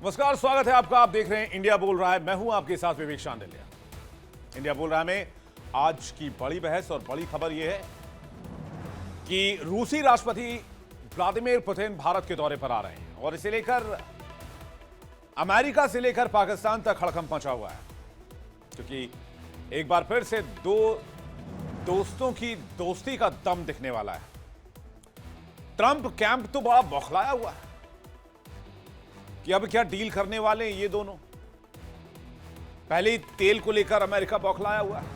नमस्कार, स्वागत है आपका। आप देख रहे हैं इंडिया बोल रहा है। मैं हूं आपके साथ विवेक शांडिल्य। इंडिया बोल रहा है में आज की बड़ी बहस और बड़ी खबर यह है कि रूसी राष्ट्रपति व्लादिमीर पुतिन भारत के दौरे पर आ रहे हैं और इसे लेकर अमेरिका से लेकर पाकिस्तान तक हड़कंप मचा हुआ है, क्योंकि एक बार फिर से दो दोस्तों की दोस्ती का दम दिखने वाला है। ट्रंप कैंप तो बड़ा बौखलाया हुआ है कि अब क्या डील करने वाले हैं ये दोनों। पहले ही तेल को लेकर अमेरिका बौखलाया हुआ है।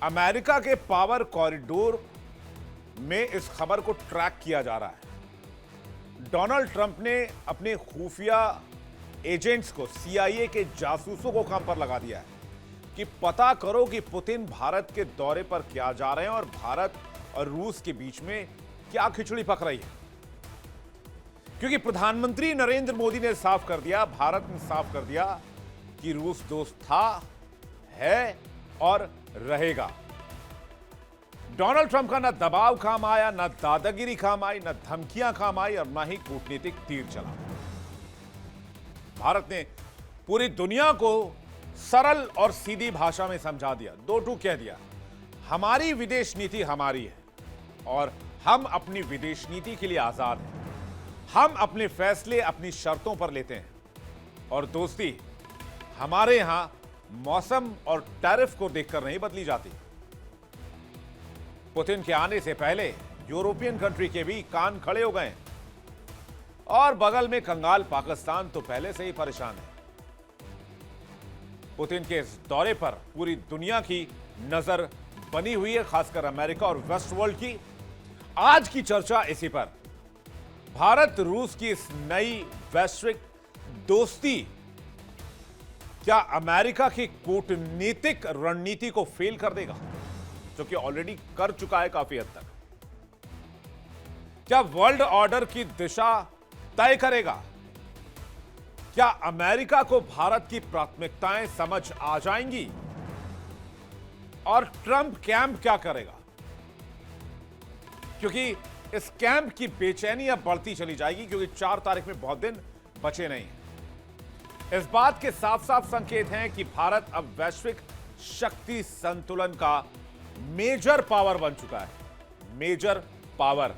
अमेरिका के पावर कॉरिडोर में इस खबर को ट्रैक किया जा रहा है। डोनाल्ड ट्रंप ने अपने खुफिया एजेंट्स को, सीआईए के जासूसों को काम पर लगा दिया है कि पता करो कि पुतिन भारत के दौरे पर क्या जा रहे हैं और भारत और रूस के बीच में क्या खिचड़ी पक रही है। क्योंकि प्रधानमंत्री नरेंद्र मोदी ने साफ कर दिया, भारत ने साफ कर दिया कि रूस दोस्त था, है और रहेगा। डोनाल्ड ट्रंप का ना दबाव काम आया, ना दादागिरी काम आई, ना धमकियां काम आई और ना ही कूटनीतिक तीर चला। भारत ने पूरी दुनिया को सरल और सीधी भाषा में समझा दिया, दो टूक कह दिया, हमारी विदेश नीति हमारी है और हम अपनी विदेश नीति के लिए आजाद हैं। हम अपने फैसले अपनी शर्तों पर लेते हैं और दोस्ती हमारे यहां मौसम और टैरिफ को देखकर नहीं बदली जाती। पुतिन के आने से पहले यूरोपियन कंट्री के भी कान खड़े हो गए और बगल में कंगाल पाकिस्तान तो पहले से ही परेशान है। पुतिन के इस दौरे पर पूरी दुनिया की नजर बनी हुई है, खासकर अमेरिका और वेस्ट वर्ल्ड की। आज की चर्चा इसी पर, भारत रूस की इस नई वैश्विक दोस्ती क्या अमेरिका की कूटनीतिक रणनीति को फेल कर देगा, जो कि ऑलरेडी कर चुका है काफी हद तक? क्या वर्ल्ड ऑर्डर की दिशा तय करेगा? क्या अमेरिका को भारत की प्राथमिकताएं समझ आ जाएंगी? और ट्रंप कैंप क्या करेगा? क्योंकि इस कैंप की बेचैनी अब बढ़ती चली जाएगी, क्योंकि 4 तारीख में बहुत दिन बचे नहीं हैं। इस बात के साफ साफ संकेत हैं कि भारत अब वैश्विक शक्ति संतुलन का मेजर पावर बन चुका है। Major power.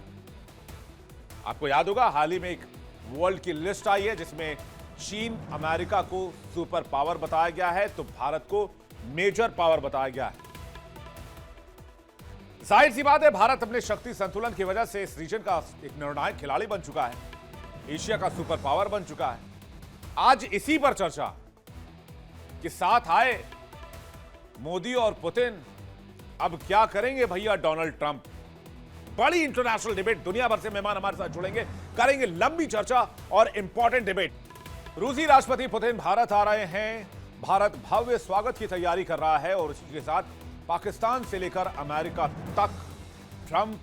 आपको याद होगा, हाल ही में एक वर्ल्ड की लिस्ट आई है जिसमें चीन, अमेरिका को सुपर पावर बताया गया है, तो भारत को मेजर पावर बताया गया है। जाहिर सी बात है, भारत अपने शक्ति संतुलन की वजह से इस रीजन का एक निर्णायक खिलाड़ी बन चुका है, एशिया का सुपर पावर बन चुका है। आज इसी पर चर्चा कि साथ आए मोदी और पुतिन, अब क्या करेंगे भैया डोनाल्ड ट्रंप। बड़ी इंटरनेशनल डिबेट, दुनिया भर से मेहमान हमारे साथ जुड़ेंगे, करेंगे लंबी चर्चा और इंपॉर्टेंट डिबेट। रूसी राष्ट्रपति पुतिन भारत आ रहे हैं। भारत भव्य स्वागत की तैयारी कर रहा है और इसी के साथ पाकिस्तान से लेकर अमेरिका तक ट्रंप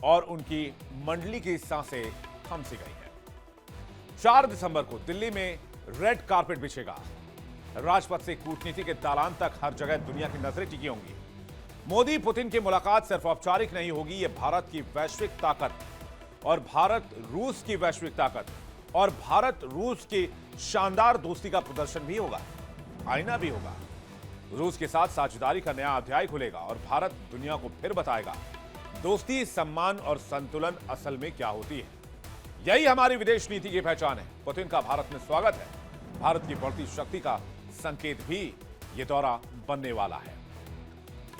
और उनकी मंडली की सांसें थम सी गई है। 4 दिसंबर को दिल्ली में रेड कारपेट बिछेगा। राजपथ से कूटनीति के दालान तक हर जगह दुनिया की नजरें टिकी होंगी। मोदी पुतिन की मुलाकात सिर्फ औपचारिक नहीं होगी, यह भारत की वैश्विक ताकत और भारत रूस की वैश्विक ताकत और भारत रूस की शानदार दोस्ती का प्रदर्शन भी होगा, आईना भी होगा। रूस के साथ साझेदारी का नया अध्याय खुलेगा और भारत दुनिया को फिर बताएगा दोस्ती, सम्मान और संतुलन असल में क्या होती है। यही हमारी विदेश नीति की पहचान है। पुतिन का भारत में स्वागत है। भारत की बढ़ती शक्ति का संकेत भी यह दौरा बनने वाला है।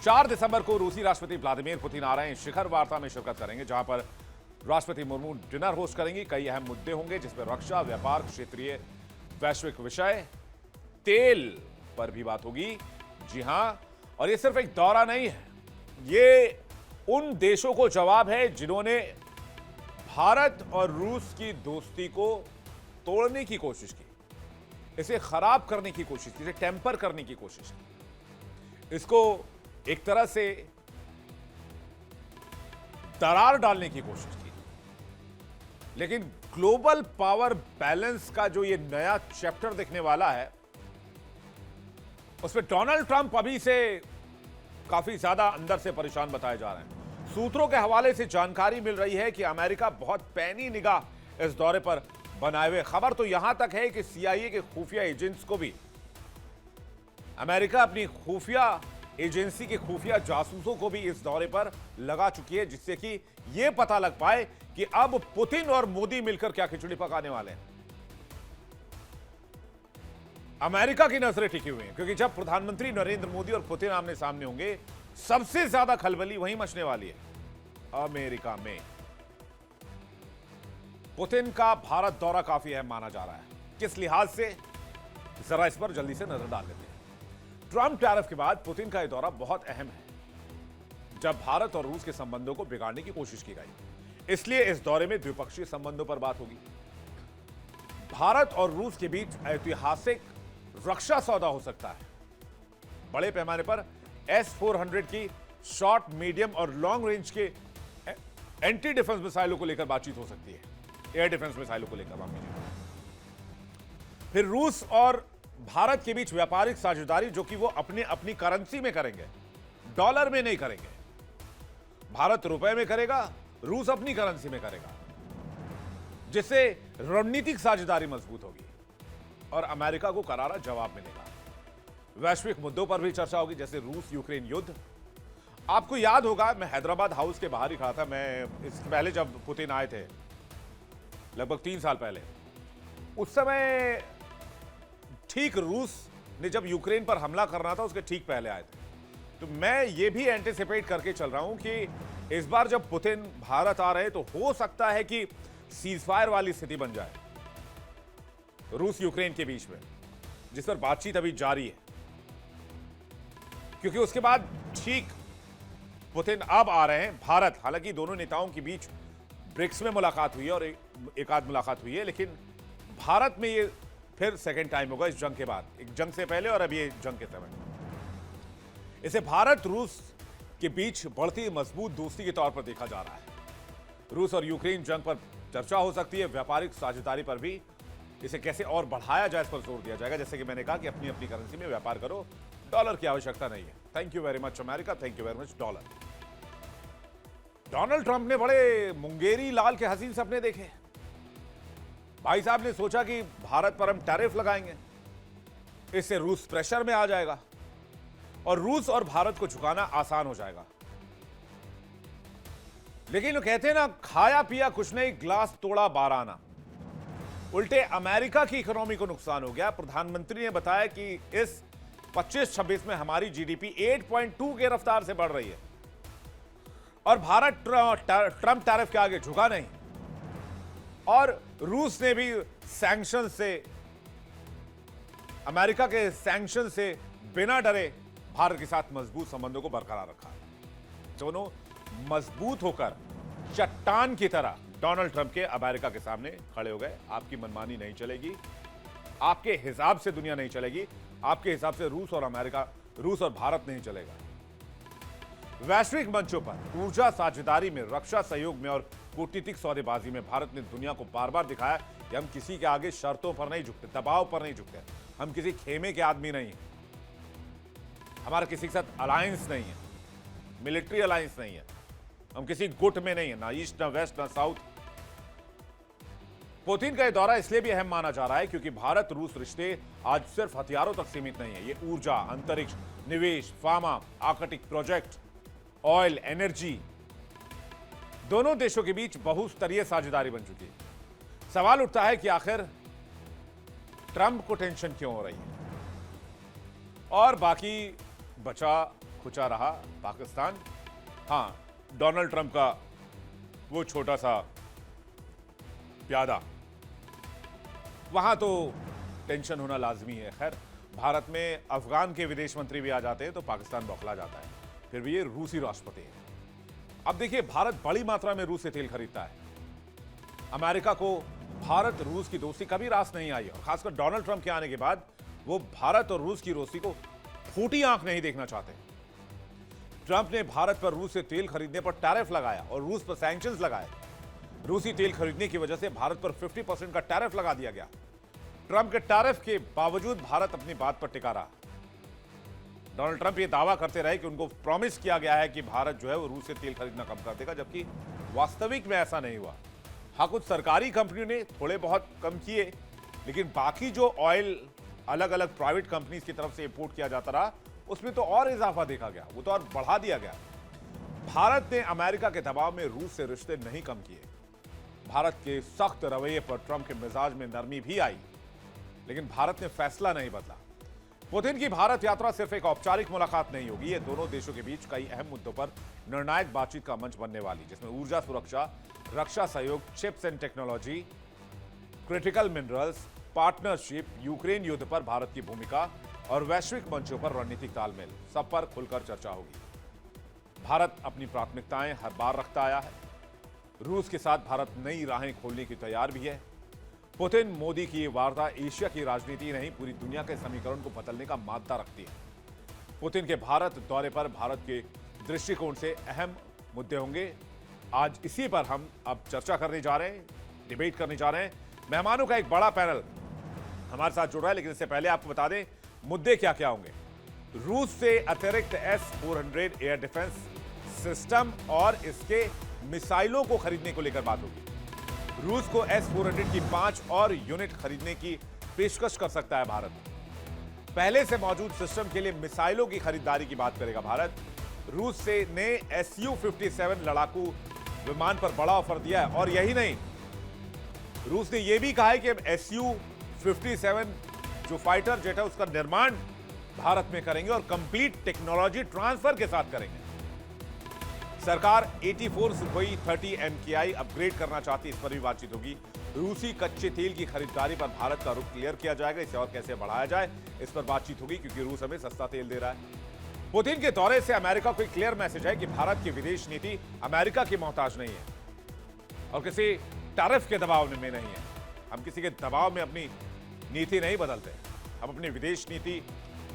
4 दिसंबर को रूसी राष्ट्रपति व्लादिमीर पुतिन आ रहे हैं। शिखर वार्ता में शिरकत करेंगे, जहां पर राष्ट्रपति मुर्मू डिनर होस्ट करेंगी। कई अहम मुद्दे होंगे जिसमें रक्षा, व्यापार, क्षेत्रीय वैश्विक विषय, तेल पर भी बात होगी। जी हां, और ये सिर्फ एक दौरा नहीं है, ये उन देशों को जवाब है जिन्होंने भारत और रूस की दोस्ती को तोड़ने की कोशिश की, इसे खराब करने की कोशिश की, इसे टेम्पर करने की कोशिश की, इसको एक तरह से दरार डालने की कोशिश की। लेकिन ग्लोबल पावर बैलेंस का जो ये नया चैप्टर दिखने वाला है, उसमें डोनाल्ड ट्रंप अभी से काफी ज्यादा अंदर से परेशान बताए जा रहे हैं। सूत्रों के हवाले से जानकारी मिल रही है कि अमेरिका बहुत पैनी निगाह इस दौरे पर बनाए हुए। खबर तो यहां तक है कि सीआईए के खुफिया एजेंट्स को भी अमेरिका अपनी खुफिया एजेंसी के खुफिया जासूसों को भी इस दौरे पर लगा चुकी है, जिससे कि यह पता लग पाए कि अब पुतिन और मोदी मिलकर क्या खिचड़ी पकाने वाले हैं। अमेरिका की नजरें टिकी हुई हैं, क्योंकि जब प्रधानमंत्री नरेंद्र मोदी और पुतिन आमने सामने होंगे, सबसे ज्यादा खलबली वहीं मचने वाली है, अमेरिका में। पुतिन का भारत दौरा काफी अहम माना जा रहा है। किस लिहाज से, जरा इस पर जल्दी से नजर डाल लेते हैं। ट्रंप टैरिफ के बाद पुतिन का यह दौरा बहुत अहम है, जब भारत और रूस के संबंधों को बिगाड़ने की कोशिश की गई। इसलिए इस दौरे में द्विपक्षीय संबंधों पर बात होगी। भारत और रूस के बीच ऐतिहासिक रक्षा सौदा हो सकता है। बड़े पैमाने पर S-400 की शॉर्ट, मीडियम और लॉन्ग रेंज के एंटी डिफेंस मिसाइलों को लेकर बातचीत हो सकती है। एयर डिफेंस मिसाइलों को लेकर बात। फिर रूस और भारत के बीच व्यापारिक साझेदारी, जो कि वो अपनी अपनी करेंसी में करेंगे, डॉलर में नहीं करेंगे। भारत रुपए में करेगा, रूस अपनी करेंसी में करेगा, जिससे रणनीतिक साझेदारी मजबूत होगी और अमेरिका को करारा जवाब मिलेगा। वैश्विक मुद्दों पर भी चर्चा होगी, जैसे रूस यूक्रेन युद्ध। आपको याद होगा, मैं हैदराबाद हाउस के बाहर ही खड़ा था। मैं इससे पहले जब पुतिन आए थे, लगभग 3 साल पहले, उस समय ठीक रूस ने जब यूक्रेन पर हमला करना था, उसके ठीक पहले आए थे। तो मैं ये भी एंटिसिपेट करके चल रहा हूं कि इस बार जब पुतिन भारत आ रहे हैं, तो हो सकता है कि सीजफायर वाली स्थिति बन जाए रूस यूक्रेन के बीच में, जिस पर बातचीत अभी जारी है। क्योंकि उसके बाद ठीक पुतिन अब आ रहे हैं भारत। हालांकि दोनों नेताओं के बीच ब्रिक्स में मुलाकात हुई है और एक आध मुलाकात हुई है, लेकिन भारत में ये फिर सेकेंड टाइम होगा इस जंग के बाद। एक जंग से पहले और अभी एक जंग के समय। इसे भारत रूस के बीच बढ़ती मजबूत दोस्ती के तौर पर देखा जा रहा है। रूस और यूक्रेन जंग पर चर्चा हो सकती है। व्यापारिक साझेदारी पर भी इसे कैसे और बढ़ाया जाए, इस पर जोर दिया जाएगा। जैसे कि मैंने कहा कि अपनी अपनी करेंसी में व्यापार करो, डॉलर की आवश्यकता नहीं है। Thank you very much America, thank you very much dollar. Donald Trump ने बड़े मुंगेरी लाल के हसीन सपने देखे। भाई साहब ने सोचा कि भारत पर हम टैरिफ लगाएंगे, इससे रूस प्रेशर में आ जाएगा और रूस और भारत को झुकाना आसान हो जाएगा। लेकिन वो कहते हैं ना, खाया पिया कुछ नहीं, ग्लास तोड़ा 12 आना। उल्टे अमेरिका की इकोनॉमी को नुकसान हो गया। प्रधानमंत्री ने बताया कि इस 25-26 में हमारी जीडीपी 8.2 के रफ्तार से बढ़ रही है और भारत ट्रंप टैरिफ के आगे झुका नहीं। और रूस ने भी सैंक्शन से, अमेरिका के सैंक्शन से बिना डरे भारत के साथ मजबूत संबंधों को बरकरार रखा। दोनों मजबूत होकर चट्टान की तरह डोनाल्ड ट्रंप के अमेरिका के सामने खड़े हो गए। आपकी मनमानी नहीं चलेगी, आपके हिसाब से दुनिया नहीं चलेगी, आपके हिसाब से रूस और भारत नहीं चलेगा। वैश्विक मंचों पर ऊर्जा साझेदारी में, रक्षा सहयोग में और कूटनीतिक सौदेबाजी में भारत ने दुनिया को बार बार दिखाया कि हम किसी के आगे शर्तों पर नहीं झुकते, दबाव पर नहीं झुकते। हम किसी खेमे के आदमी नहीं हैं, हमारा किसी के साथ अलायंस नहीं है, मिलिट्री अलायंस नहीं है, हम किसी गुट में नहीं है, ना ईस्ट ना वेस्ट ना साउथ। पुतिन का यह दौरा इसलिए भी अहम माना जा रहा है क्योंकि भारत रूस रिश्ते आज सिर्फ हथियारों तक सीमित नहीं है। ये ऊर्जा, अंतरिक्ष, निवेश, pharma, Arctic project, oil, energy, दोनों देशों के बीच बहुस्तरीय साझेदारी बन चुकी है। सवाल उठता है कि आखिर ट्रंप को टेंशन क्यों हो रही है और बाकी बचा खुचा रहा पाकिस्तान। हां, डोनाल्ड ट्रंप का वो छोटा सा प्यादा, वहां तो टेंशन होना लाजमी है। खैर, भारत में अफगान के विदेश मंत्री भी आ जाते हैं तो पाकिस्तान बौखला जाता है, फिर भी ये रूसी राष्ट्रपति है। अब देखिए, भारत बड़ी मात्रा में रूस से तेल खरीदता है। अमेरिका को भारत रूस की दोस्ती कभी रास नहीं आई और खासकर डोनाल्ड ट्रंप के आने के बाद वो भारत और रूस की दोस्ती को फूटी आंख नहीं देखना चाहते। ट्रंप ने भारत पर रूस से तेल खरीदने पर टैरिफ लगाया और रूस पर सैंक्शंस लगाए। रूसी तेल खरीदने की वजह से भारत पर 50% का टैरिफ लगा दिया गया। ट्रंप के टैरिफ के बावजूद भारत अपनी बात पर टिका रहा। डोनाल्ड ट्रंप ये दावा करते रहे कि उनको प्रॉमिस किया गया है कि भारत जो है वो रूस से तेल खरीदना कम कर देगा, जबकि वास्तविक में ऐसा नहीं हुआ। हाँ, कुछ सरकारी कंपनियों ने थोड़े बहुत कम किए, लेकिन बाकी जो ऑयल अलग अलग प्राइवेट कंपनीज की तरफ से इंपोर्ट किया जाता रहा, उसमें तो और इजाफा देखा गया, वो तो और बढ़ा दिया गया। भारत ने अमेरिका के दबाव में रूस से रिश्ते नहीं कम किए। भारत के सख्त रवैये पर ट्रंप के मिजाज में नरमी भी आई, लेकिन भारत ने फैसला नहीं बदला। पुतिन की भारत यात्रा सिर्फ एक औपचारिक मुलाकात नहीं होगी, ये दोनों देशों के बीच कई अहम मुद्दों पर निर्णायक बातचीत का मंच बनने वाली, जिसमें ऊर्जा सुरक्षा, रक्षा सहयोग, chips and technology, critical minerals, partnership, Ukraine युद्ध पर भारत की भूमिका और वैश्विक मंचों पर रणनीतिक तालमेल, सब पर खुलकर चर्चा होगी। भारत अपनी प्राथमिकताएं हर बार रखता आया है। रूस के साथ भारत नई राहें खोलने की तैयार भी है। पुतिन मोदी की ये वार्ता एशिया की राजनीति नहीं, पूरी दुनिया के समीकरण को बदलने का मादा रखती है। पुतिन के भारत दौरे पर भारत के दृष्टिकोण से अहम मुद्दे होंगे। आज इसी पर हम अब चर्चा करने जा रहे हैं, डिबेट करने जा रहे हैं। मेहमानों का एक बड़ा पैनल हमारे साथ जुड़ रहा है, लेकिन इससे पहले आपको बता दें मुद्दे क्या क्या होंगे। रूस से अतिरिक्त S-400 एयर डिफेंस सिस्टम और इसके मिसाइलों को खरीदने को लेकर बात होगी। रूस को S-400 की 5 और यूनिट खरीदने की पेशकश कर सकता है भारत। पहले से मौजूद सिस्टम के लिए मिसाइलों की खरीदारी की बात करेगा भारत। रूस से ने Su-57 लड़ाकू विमान पर बड़ा ऑफर दिया है, और यही नहीं, रूस ने यह भी कहा है कि अब Su-57 जो फाइटर जेट है उसका निर्माण भारत में करेंगे और कंप्लीट टेक्नोलॉजी ट्रांसफर के साथ करेंगे। सरकार 84 सुखोई 30 MKI अपग्रेड करना चाहती है, इस पर भी बातचीत होगी। रूसी कच्चे तेल की खरीदारी पर भारत का रुख क्लियर किया जाएगा, इसे और कैसे बढ़ाया जाए इस पर बातचीत होगी, क्योंकि रूस हमें सस्ता तेल दे रहा है। पुतिन के दौरे से अमेरिका को एक क्लियर मैसेज है कि भारत की विदेश नीति अमेरिका की मोहताज नहीं है और किसी टैरिफ के दबाव में नहीं है। हम किसी के दबाव में अपनी नीति नहीं बदलते। हम अपनी विदेश नीति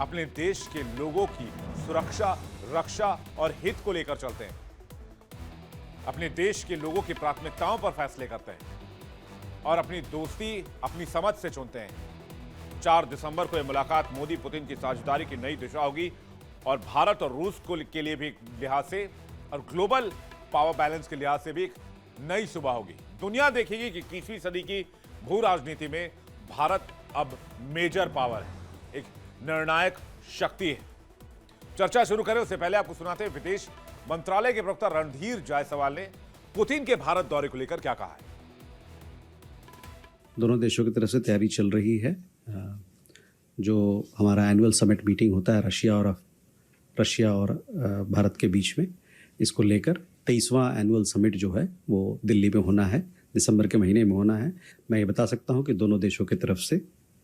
अपने देश के लोगों की सुरक्षा, रक्षा और हित को लेकर चलते हैं। अपने देश के लोगों की प्राथमिकताओं पर फैसले करते हैं और अपनी दोस्ती अपनी समझ से चुनते हैं। 4 दिसंबर को यह मुलाकात मोदी पुतिन की साझेदारी की नई दिशा होगी और भारत और रूस के लिए भी एक लिहाज से और ग्लोबल पावर बैलेंस के लिहाज से भी एक नई सुबह होगी। दुनिया देखेगी कि 21वीं सदी की भू राजनीति में भारत अब मेजर पावर है, एक निर्णायक शक्ति है। चर्चा शुरू करें उससे पहले आपको सुनाते हैं विदेश मंत्रालय के प्रवक्ता रणधीर जायसवाल ने पुतिन के भारत दौरे को लेकर क्या कहा है। दोनों देशों की तरफ से तैयारी चल रही है। जो हमारा एनुअल समिट मीटिंग होता है रशिया और भारत के बीच में, इसको लेकर 23वां एनुअल समिट जो है वो दिल्ली में होना है, दिसंबर के महीने में होना है। मैं ये बता सकता हूँ कि दोनों देशों की तरफ से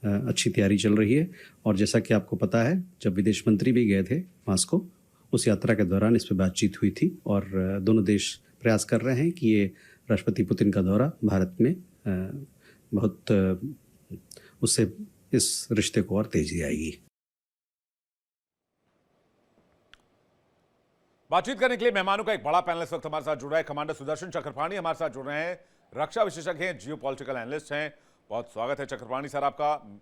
अच्छी तैयारी चल रही है और जैसा कि आपको पता है, जब विदेश मंत्री भी गए थे मॉस्को, उस यात्रा के दौरान इस पर बातचीत हुई थी और दोनों देश प्रयास कर रहे हैं कि ये राष्ट्रपति पुतिन का दौरा भारत में बहुत उससे इस रिश्ते को और तेजी आएगी। बातचीत करने के लिए मेहमानों का एक बड़ा पैनल इस वक्त हमारे साथ जुड़ रहा है। कमांडर सुदर्शन चक्रपाणी हमारे साथ जुड़ रहे हैं, रक्षा विशेषज्ञ हैं, जियोपॉलिटिकल एनालिस्ट हैं। बहुत स्वागत है चक्रपाणी सर आपका।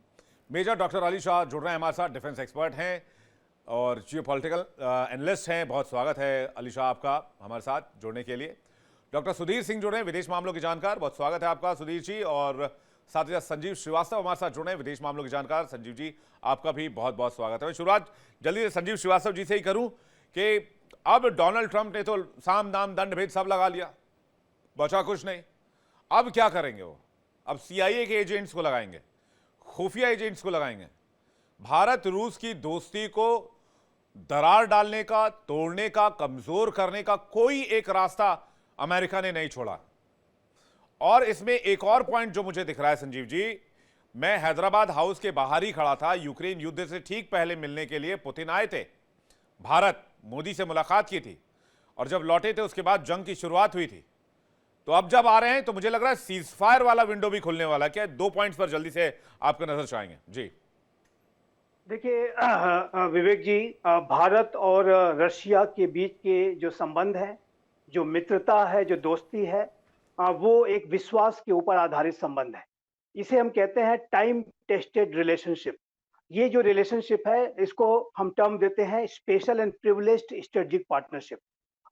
मेजर डॉक्टर अली शाह जुड़ रहे हैं हमारे साथ, डिफेंस एक्सपर्ट हैं और जियोपॉलिटिकल एनालिस्ट हैं। बहुत स्वागत है अली शाह आपका हमारे साथ जुड़ने के लिए। डॉक्टर सुधीर सिंह जुड़ रहे हैं, विदेश मामलों के जानकार। बहुत स्वागत है आपका सुधीर जी। और साथ ही साथ संजीव श्रीवास्तव हमारे साथ जुड़ रहे हैं, विदेश मामलों के जानकार। संजीव जी आपका भी बहुत बहुत स्वागत है। मैं शुरुआत जल्दी से संजीव श्रीवास्तव जी से ही करूं कि अब डोनाल्ड ट्रंप ने तो साम दाम दंड भेद सब लगा लिया, बचा कुछ नहीं। अब क्या करेंगे वो? अब CIA के एजेंट्स को लगाएंगे, खुफिया एजेंट्स को लगाएंगे। भारत रूस की दोस्ती को दरार डालने का, तोड़ने का, कमजोर करने का कोई एक रास्ता अमेरिका ने नहीं छोड़ा। और इसमें एक और पॉइंट जो मुझे दिख रहा है संजीव जी, मैं हैदराबाद हाउस के बाहर ही खड़ा था, यूक्रेन युद्ध से ठीक पहले मिलने के लिए पुतिन आए थे भारत, मोदी से मुलाकात की थी और जब लौटे थे उसके बाद जंग की शुरुआत हुई थी। तो अब जब आ रहे हैं तो मुझे लग रहा है सीज फायर वाला विंडो भी खुलने वाला है। क्या 2 पॉइंट्स पर जल्दी से आपका नजर चाहेंगे जी? देखिए विवेक जी, भारत और रशिया के बीच के जो संबंध है, जो मित्रता है, जो दोस्ती है, वो एक विश्वास के ऊपर आधारित संबंध है। इसे हम कहते हैं टाइम टेस्टेड रिलेशनशिप। ये जो रिलेशनशिप है, इसको हम टर्म देते हैं special and privileged strategic partnership.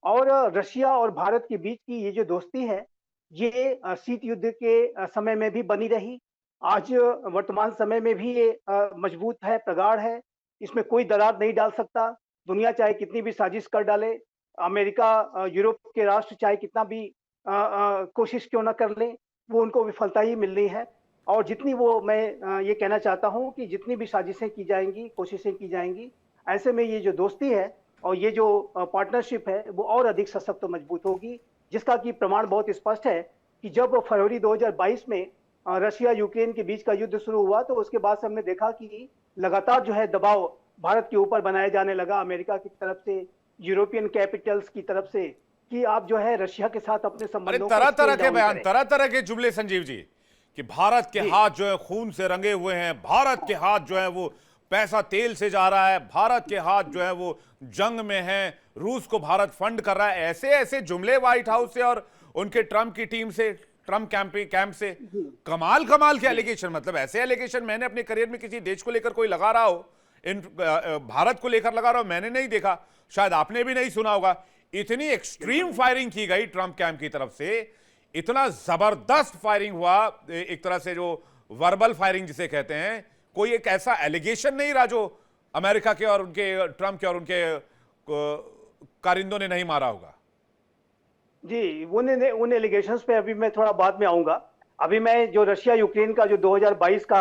और रशिया और भारत के बीच की ये जो दोस्ती है, ये शीत युद्ध के समय में भी बनी रही। आज वर्तमान समय में भी ये मजबूत है, प्रगाढ़ है। इसमें कोई दरार नहीं डाल सकता। दुनिया चाहे कितनी भी साजिश कर डाले, अमेरिका, यूरोप के राष्ट्र चाहे कितना भी कोशिश क्यों ना कर लें, वो उनको विफलता ही मिलनी है। और जितनी वो मैं ये कहना चाहता हूँ कि जितनी भी साजिशें की जाएँगी, कोशिशें की जाएँगी, ऐसे में ये जो दोस्ती है और ये जो पार्टनरशिप है, वो और अधिक सशक्त और मजबूत होगी, जिसका कि प्रमाण बहुत स्पष्ट है कि जब फरवरी 2022 में रशिया यूक्रेन के बीच का युद्ध शुरू हुआ, तो उसके बाद से हमने देखा कि लगातार जो है दबाव भारत के ऊपर बनाया जाने लगा अमेरिका की तरफ से, यूरोपियन कैपिटल्स की तरफ से, कि आप जो है रशिया के साथ अपने अरे संबंधों को तरह तरह स्केल के डाउन बयान, करें। तरह तरह के जुमले संजीव जी, कि भारत के जी, हाथ जो है खून से रंगे हुए हैं, भारत के हाथ जो है वो पैसा तेल से जा रहा है, भारत के हाथ जो है वो जंग में है, रूस को भारत फंड कर रहा है। ऐसे ऐसे जुमले व्हाइट हाउस से और उनके ट्रंप की टीम से, ट्रंप कैंप से, जी, कमाल कमाल के जी, एलिगेशन। मतलब ऐसे एलिगेशन मैंने अपने करियर में किसी देश को लेकर कोई लगा रहा हो, इन भारत को लेकर लगा रहा हो, मैंने नहीं देखा, शायद आपने भी नहीं सुना होगा। इतनी एक्सट्रीम फायरिंग की गई ट्रंप कैंप की तरफ से, इतना जबरदस्त फायरिंग हुआ, एक तरह से जो वर्बल फायरिंग जिसे कहते हैं, कोई एक ऐसा एलिगेशन नहीं रहा जो अमेरिका के और उनके, ट्रंप के और उनके कारिंदों ने नहीं मारा होगा। जी, उन एलिगेशंस पे अभी मैं थोड़ा बाद में आऊँगा। अभी मैं जो रशिया यूक्रेन का जो 2022 का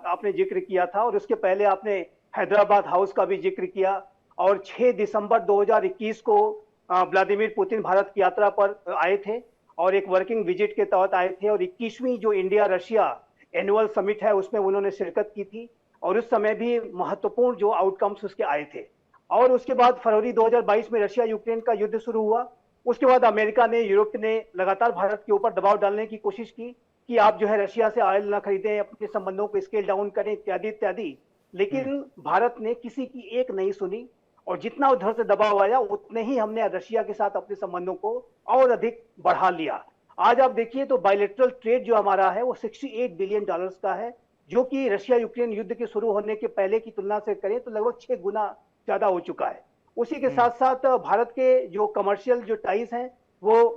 आपने ज़िक्र किया था, और उसके पहले आपने हैदराबाद हाउस का भी ज़िक्र किया, और 6 दिसंबर 2021 को व्लादिमीर पुतिन भारत की यात्रा पर आए थे और एक वर्किंग विजिट के तहत आए थे, और 21वीं जो इंडिया रशिया एनुअल समिट है उसमें उन्होंने शिरकत की थी, और उस समय भी महत्वपूर्ण जो आउटकम्स उसके आए थे। और उसके बाद फरवरी 2022 में रशिया यूक्रेन का युद्ध शुरू हुआ। उसके बाद अमेरिका ने, यूरोप ने लगातार भारत के ऊपर दबाव डालने की कोशिश की कि आप जो है रशिया से ऑयल ना खरीदें, अपने संबंधों को स्केल डाउन करें, इत्यादि इत्यादि। लेकिन भारत ने किसी की एक नहीं सुनी, और जितना उधर से दबाव आया उतने ही हमने रशिया के साथ अपने संबंधों को और अधिक बढ़ा लिया। आज आप देखिए तो बायलैटरल ट्रेड जो हमारा है वो 68 बिलियन डॉलर्स का है, जो कि रशिया यूक्रेन युद्ध के शुरू होने के पहले की तुलना से करें तो लगभग 6 गुना ज्यादा हो चुका है। उसी के साथ साथ भारत के जो कमर्शियल जो टाइज हैं वो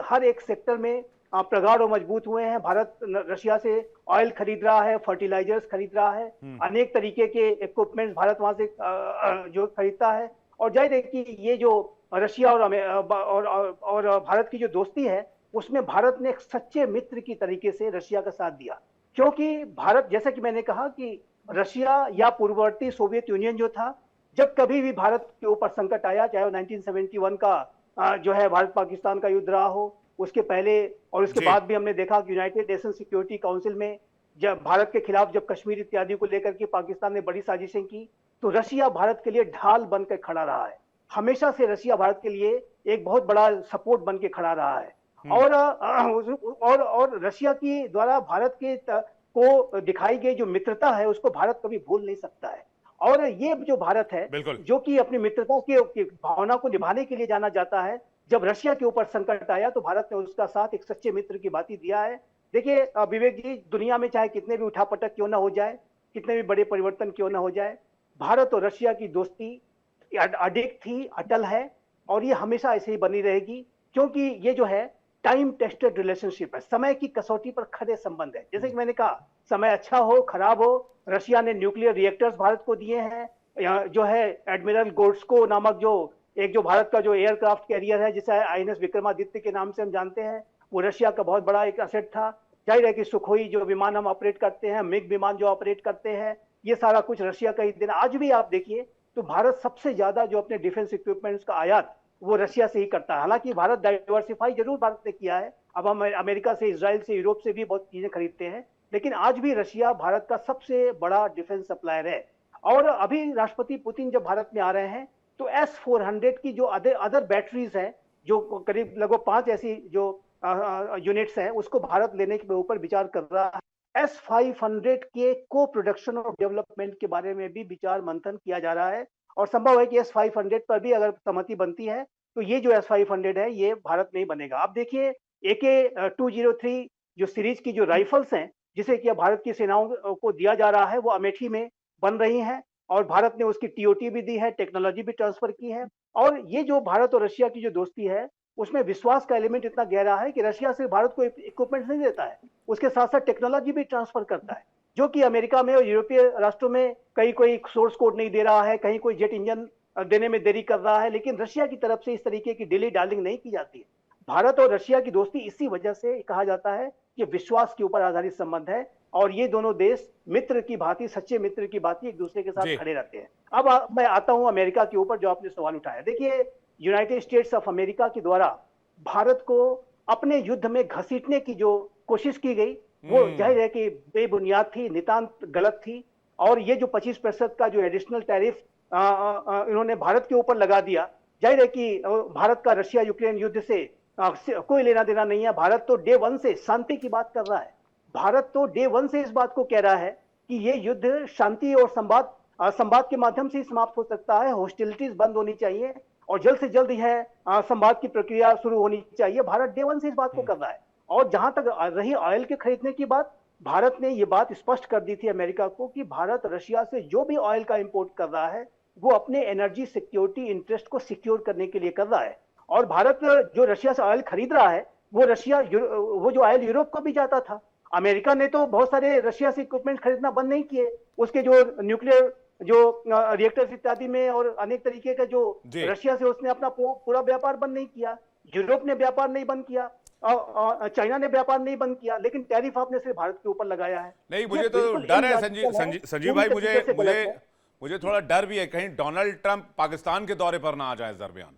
हर एक सेक्टर में प्रगाढ़ और मजबूत हुए हैं। भारत रशिया से ऑयल खरीद रहा है, फर्टिलाइजर्स खरीद रहा है, अनेक तरीके के इक्विपमेंट्स भारत वहां से जो खरीदता है। और जाहिर है कि ये जो रशिया और भारत की जो दोस्ती है, उसमें भारत ने एक सच्चे मित्र की तरीके से रशिया का साथ दिया, क्योंकि भारत, जैसा कि मैंने कहा कि रशिया या पूर्ववर्ती सोवियत यूनियन जो था, जब कभी भी भारत के ऊपर संकट आया, चाहे वो 1971 का जो है भारत पाकिस्तान का युद्ध रहा हो, उसके पहले और उसके जी। बाद भी हमने देखा कि यूनाइटेड नेशन सिक्योरिटी काउंसिल में जब भारत के खिलाफ जब कश्मीर इत्यादि को लेकर के पाकिस्तान ने बड़ी साजिशें की, तो रशिया भारत के लिए ढाल बनकर खड़ा रहा है। हमेशा से रशिया भारत के लिए एक बहुत बड़ा सपोर्ट बन के खड़ा रहा है। और रशिया की द्वारा भारत के को दिखाई गई जो मित्रता है, उसको भारत कभी भूल नहीं सकता है। और ये जो भारत है, बिल्कुल। जो कि अपनी मित्रता की भावना को निभाने के लिए जाना जाता है, जब रशिया के ऊपर संकट आया तो भारत ने उसका साथ एक सच्चे मित्र की भांति दिया है। देखिए विवेक जी, दुनिया में चाहे कितने भी उठापटक क्यों ना हो जाए, कितने भी बड़े परिवर्तन क्यों ना हो जाए, भारत और रशिया की दोस्ती अडिग थी, अटल है, और ये हमेशा ऐसे ही बनी रहेगी, क्योंकि ये जो है टाइम टेस्टेड रिलेशनशिप है, समय की कसौटी पर खड़े संबंध है। जैसे कि मैंने कहा, समय अच्छा हो खराब हो, रशिया ने न्यूक्लियर रिएक्टर्स भारत को दिए हैं। जो है एडमिरल गोर्स्को नामक जो भारत का जो एयरक्राफ्ट कैरियर है, जिसे आईएनएस विक्रमादित्य के नाम से हम जानते हैं, वो रशिया का बहुत बड़ा एक असेट था। जाहिर है कि सुखोई जो विमान हम ऑपरेट करते हैं, मिग विमान जो ऑपरेट करते हैं, ये सारा कुछ रशिया का ही देना। आज भी आप देखिए तो भारत सबसे ज्यादा जो अपने डिफेंस इक्विपमेंट्स का आयात वो रशिया से ही करता है। हालांकि भारत डाइवर्सिफाई जरूर भारत ने किया है, अब हम अमेरिका से, इजराइल से, यूरोप से भी बहुत चीजें खरीदते हैं, लेकिन आज भी रशिया भारत का सबसे बड़ा डिफेंस सप्लायर है। और अभी राष्ट्रपति पुतिन जब भारत में आ रहे हैं तो S-400 की जो अदर बैटरीज है, जो करीब लगभग 5 ऐसी जो यूनिट्स हैं, उसको भारत लेने के ऊपर विचार कर रहा है। S-500 के को प्रोडक्शन और डेवलपमेंट के बारे में भी विचार मंथन किया जा रहा है, और संभव है कि S-500 पर भी अगर सहमति बनती है तो ये जो S-500 है ये भारत में ही बनेगा। आप देखिए AK-203 जो सीरीज की जो राइफल्स हैं, जिसे कि भारत की सेनाओं को दिया जा रहा है, वो अमेठी में बन रही हैं, और भारत ने उसकी टीओटी भी दी है, टेक्नोलॉजी भी ट्रांसफर की है। और ये जो भारत और रशिया की जो दोस्ती है, उसमें विश्वास का एलिमेंट इतना गहरा है कि रशिया सिर्फ भारत को इक्विपमेंट नहीं देता है, उसके साथ साथ टेक्नोलॉजी भी ट्रांसफर करता है, जो कि अमेरिका में और यूरोपीय राष्ट्रों में कहीं कोई सोर्स कोड नहीं दे रहा है, कहीं कोई जेट इंजन देने में देरी कर रहा है, लेकिन रशिया की तरफ से इस तरीके की डिले डार्लिंग नहीं की जाती है। भारत और रशिया की दोस्ती इसी वजह से कहा जाता है कि विश्वास के ऊपर आधारित संबंध है, और ये दोनों देश मित्र की भांति, सच्चे मित्र की भांति एक दूसरे के साथ जी। खड़े रहते हैं। अब मैं आता हूं अमेरिका के ऊपर, जो आपने सवाल उठाया। देखिए, यूनाइटेड स्टेट्स ऑफ अमेरिका के द्वारा भारत को अपने युद्ध में घसीटने की जो कोशिश की गई, वो जाहिर है कि बेबुनियाद थी, नितांत गलत थी। और ये जो 25% का जो एडिशनल टैरिफ इन्होंने भारत के ऊपर लगा दिया, जाहिर है कि भारत का रशिया यूक्रेन युद्ध से कोई लेना देना नहीं है। भारत तो डे वन से शांति की बात कर रहा है, भारत तो डे वन से इस बात को कह रहा है कि ये युद्ध शांति और संवाद के माध्यम से ही समाप्त हो सकता है, हॉस्टिलिटीज बंद होनी चाहिए और जल्द से जल्द यह संवाद की प्रक्रिया शुरू होनी चाहिए। भारत डे वन से इस बात को कर रहा है। और जहां तक रही ऑयल के खरीदने की बात, भारत ने ये बात स्पष्ट कर दी थी अमेरिका को कि भारत रशिया से जो भी ऑयल का इंपोर्ट कर रहा है वो अपने एनर्जी सिक्योरिटी इंटरेस्ट को सिक्योर करने के लिए कर रहा है। और भारत जो रशिया से ऑयल खरीद रहा है, वो जो ऑयल यूरोप को भी जाता था। अमेरिका ने तो बहुत सारे रशिया से इक्विपमेंट खरीदना बंद नहीं किए, उसके जो न्यूक्लियर जो रिएक्टर्स इत्यादि में और अनेक तरीके का जो रशिया से उसने अपना पूरा व्यापार बंद नहीं किया। यूरोप ने व्यापार नहीं बंद किया, चाइना ने व्यापार नहीं बंद किया, लेकिन टैरिफ आपने सिर्फ भारत के ऊपर लगाया है। नहीं, मुझे तो डर है संजीव भाई, मुझे थोड़ा डर भी है कहीं डोनाल्ड ट्रंप पाकिस्तान के दौरे पर ना आ जाए इस दरमियान।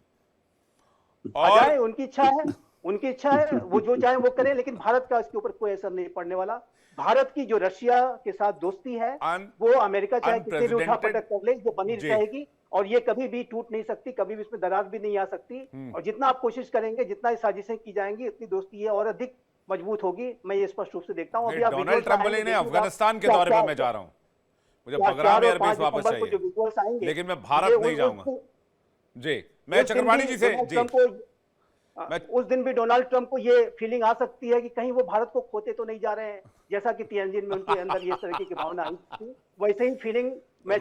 और उनकी इच्छा है, उनकी इच्छा है, वो जो चाहे वो करे, लेकिन भारत का इसके ऊपर कोई असर नहीं पड़ने वाला। भारत की जो रशिया के साथ दोस्ती है वो अमेरिका चाहे कितने भी उठापटक कर ले, जो बनी रहेगी और ये कभी भी टूट नहीं सकती, कभी भी इसमें दरार भी नहीं आ सकती। और जितना आप कोशिश करेंगे, जितना साजिशें की जाएंगी, इतनी दोस्ती है और अधिक मजबूत होगी, मैं ये स्पष्ट रूप से देखता हूँ। अभी आप डोनाल्ड ट्रंप बोले ने अफगानिस्तान के दौरे पर मैं जा रहा हूँ, मुझे 15 एयरबेस वापस चाहिए, लेकिन मैं भारत नहीं जाऊंगा। जी, मैं चक्रवाणी जी से उस दिन भी डोनाल्ड ट्रंप को ये फीलिंग आ सकती है कि कहीं वो भारत को खोते तो नहीं जा रहे हैं, जैसा कि तियानजिन में उनके अंदर ये तरह की भावना आई थी। वैसे ही फीलिंग मैं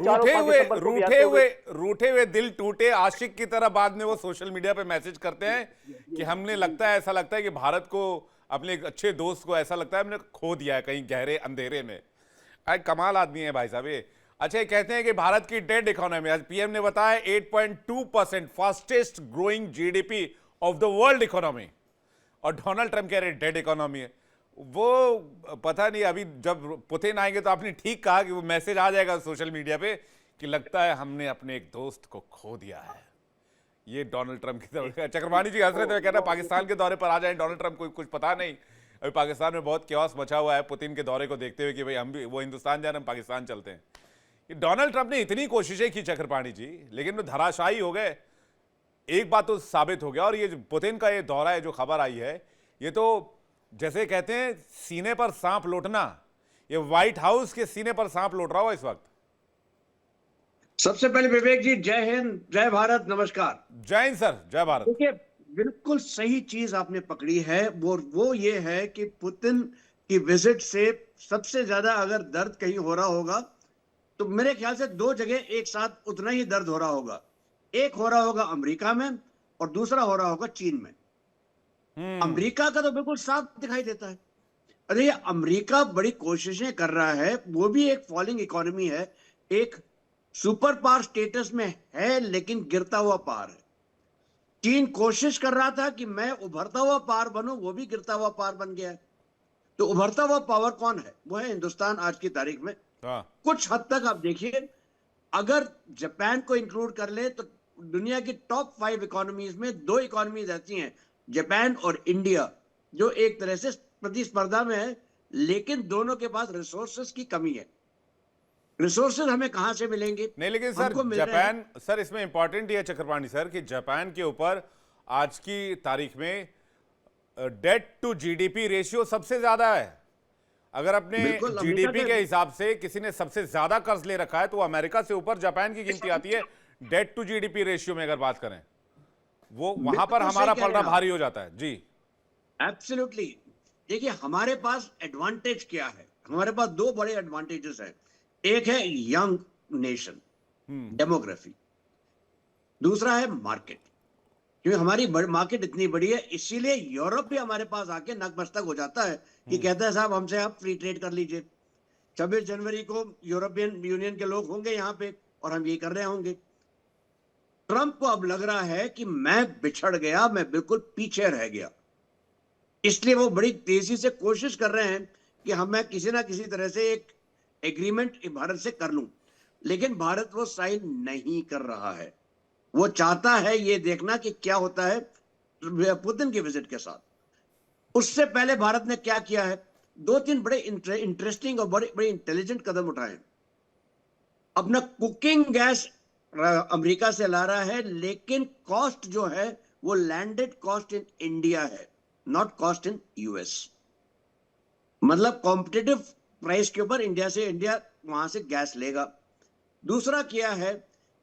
रूठे हुए दिल टूटे आशिक की तरह बाद में वो सोशल मीडिया पे मैसेज करते हैं कि हमने ऐसा लगता है कि भारत को, अपने एक अच्छे दोस्त को ऐसा लगता है हमने खो दिया है कहीं गहरे अंधेरे में। कमाल आदमी है भाई साहब ये। अच्छा, ये कहते हैं कि भारत की डेड इकोनॉमी, आज पीएम ने बताया 8.2% fastest growing GDP of the world economy, और डोनाल्ड ट्रंप कह रहे डेड इकोनॉमी है। वो पता नहीं, अभी जब पुतिन आएंगे तो आपने ठीक कहा कि वो मैसेज आ जाएगा सोशल मीडिया पे कि लगता है हमने अपने एक दोस्त को खो दिया है। ये डोनाल्ड ट्रंप की तरफ। चक्रवाणी जी हंस रहे थे, कहना पाकिस्तान के दौरे पर आ जाए डोनाल्ड ट्रंप को, कुछ पता नहीं। अभी पाकिस्तान में बहुत क्योस मचा हुआ है पुतिन के दौरे को देखते हुए कि भाई हम भी, वो हिंदुस्तान जा रहे हैं, हम पाकिस्तान चलते हैं। ये डोनाल्ड ट्रंप ने इतनी कोशिशें की चक्रपाणी जी, लेकिन वो धराशायी हो गए। एक बात तो साबित हो गया, और ये पुतिन का ये दौरा है जो खबर आई है, ये तो जैसे कहते हैं सीने पर सांप लौटना, ये व्हाइट हाउस के सीने पर सांप लौट रहा हो इस वक्त। सबसे पहले विवेक जी, जय हिंद, जय भारत, नमस्कार। जय हिंद सर, जय भारत। देखिए, बिल्कुल सही चीज आपने पकड़ी है। वो ये है कि पुतिन की विजिट से सबसे ज्यादा अगर दर्द कहीं हो रहा होगा तो मेरे ख्याल से दो जगह एक साथ उतना ही दर्द हो रहा होगा। एक हो रहा होगा अमेरिका में और दूसरा हो रहा होगा चीन में। अमेरिका का तो बिल्कुल साफ दिखाई देता है। अरे ये अमेरिका बड़ी कोशिशें कर रहा है, वो भी एक फॉलिंग इकोनॉमी है, एक सुपर पावर स्टेटस में है, लेकिन गिरता हुआ पावर है। चीन कोशिश कर रहा था कि मैं उभरता हुआ पावर बनूं, वो भी गिरता हुआ पावर बन गया है। तो उभरता हुआ पावर कौन है? वो है हिंदुस्तान आज की तारीख में। कुछ हद तक आप देखिए, अगर जापान को इंक्लूड कर ले तो दुनिया की टॉप 5 इकोनॉमीज में 2 इकोनॉमीज ऐसी हैं, जापान और इंडिया, जो एक तरह से प्रतिस्पर्धा में है, लेकिन दोनों के पास रिसोर्सेज की कमी है। रिसोर्सेज हमें कहां से मिलेंगे? नहीं, लेकिन सर जापान, सर इसमें इंपॉर्टेंट ये चक्रपाणी सर कि जापान के ऊपर आज की तारीख में डेट टू जीडीपी रेशियो सबसे ज्यादा है। अगर अपने जीडीपी के हिसाब से किसी ने सबसे ज्यादा कर्ज ले रखा है तो अमेरिका से ऊपर जापान की गिनती आती है डेट टू जीडीपी रेशियो में। अगर बात करें वो वहां पर हमारा पलड़ा भारी हो जाता है। जी एब्सोल्युटली। देखिए, हमारे पास एडवांटेज क्या है? हमारे पास 2 बड़े एडवांटेजेस हैं। एक है यंग नेशन, डेमोग्राफी, दूसरा है मार्केट। क्योंकि हमारी मार्केट इतनी बड़ी है, इसीलिए यूरोप भी हमारे पास आके नतमस्तक हो जाता है कि कहता है साहब हमसे आप फ्री ट्रेड कर लीजिए। 26 जनवरी को यूरोपियन यूनियन के लोग होंगे यहाँ पे और हम यही कर रहे होंगे। ट्रंप को अब लग रहा है कि मैं बिछड़ गया, मैं बिल्कुल पीछे रह गया, इसलिए वो बड़ी तेजी से कोशिश कर रहे हैं कि मैं किसी ना किसी तरह से एक एग्रीमेंट भारत से कर लूं, लेकिन भारत वो साइन नहीं कर रहा है। वो चाहता है ये देखना कि क्या होता है पुतिन के विजिट के साथ। उससे पहले भारत ने क्या किया है, 2-3 बड़े इंटरेस्टिंग और बड़े बड़े इंटेलिजेंट कदम उठाए। अपना कुकिंग गैस अमेरिका से ला रहा है, लेकिन कॉस्ट जो है वो लैंडेड कॉस्ट इन इंडिया है, नॉट कॉस्ट इन यूएस। मतलब कॉम्पिटिटिव प्राइस के ऊपर इंडिया वहां से गैस लेगा। दूसरा किया है,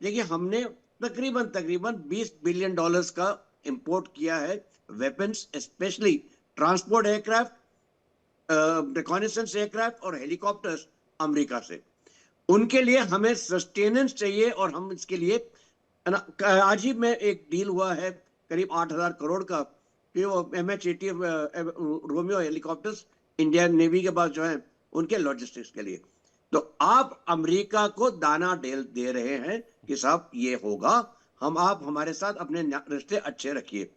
देखिए हमने तकरीबन $20 बिलियन का इंपोर्ट किया है weapons, specially transport aircraft, reconnaissance aircraft और हेलीकॉप्टर्स अमेरिका से। उनके लिए हमें सस्टेनेंस चाहिए और हम इसके लिए आज ही में एक डील हुआ है करीब 8,000 करोड़ का कि वो MH-80 Romeo helicopters Indian navy के पास जो है उनके लॉजिस्टिक्स के लिए। तो आप अमेरिका को दाना दे रहे हैं कि साहब ये होगा, आप हमारे साथ अपने रिश्ते अच्छे रखिए।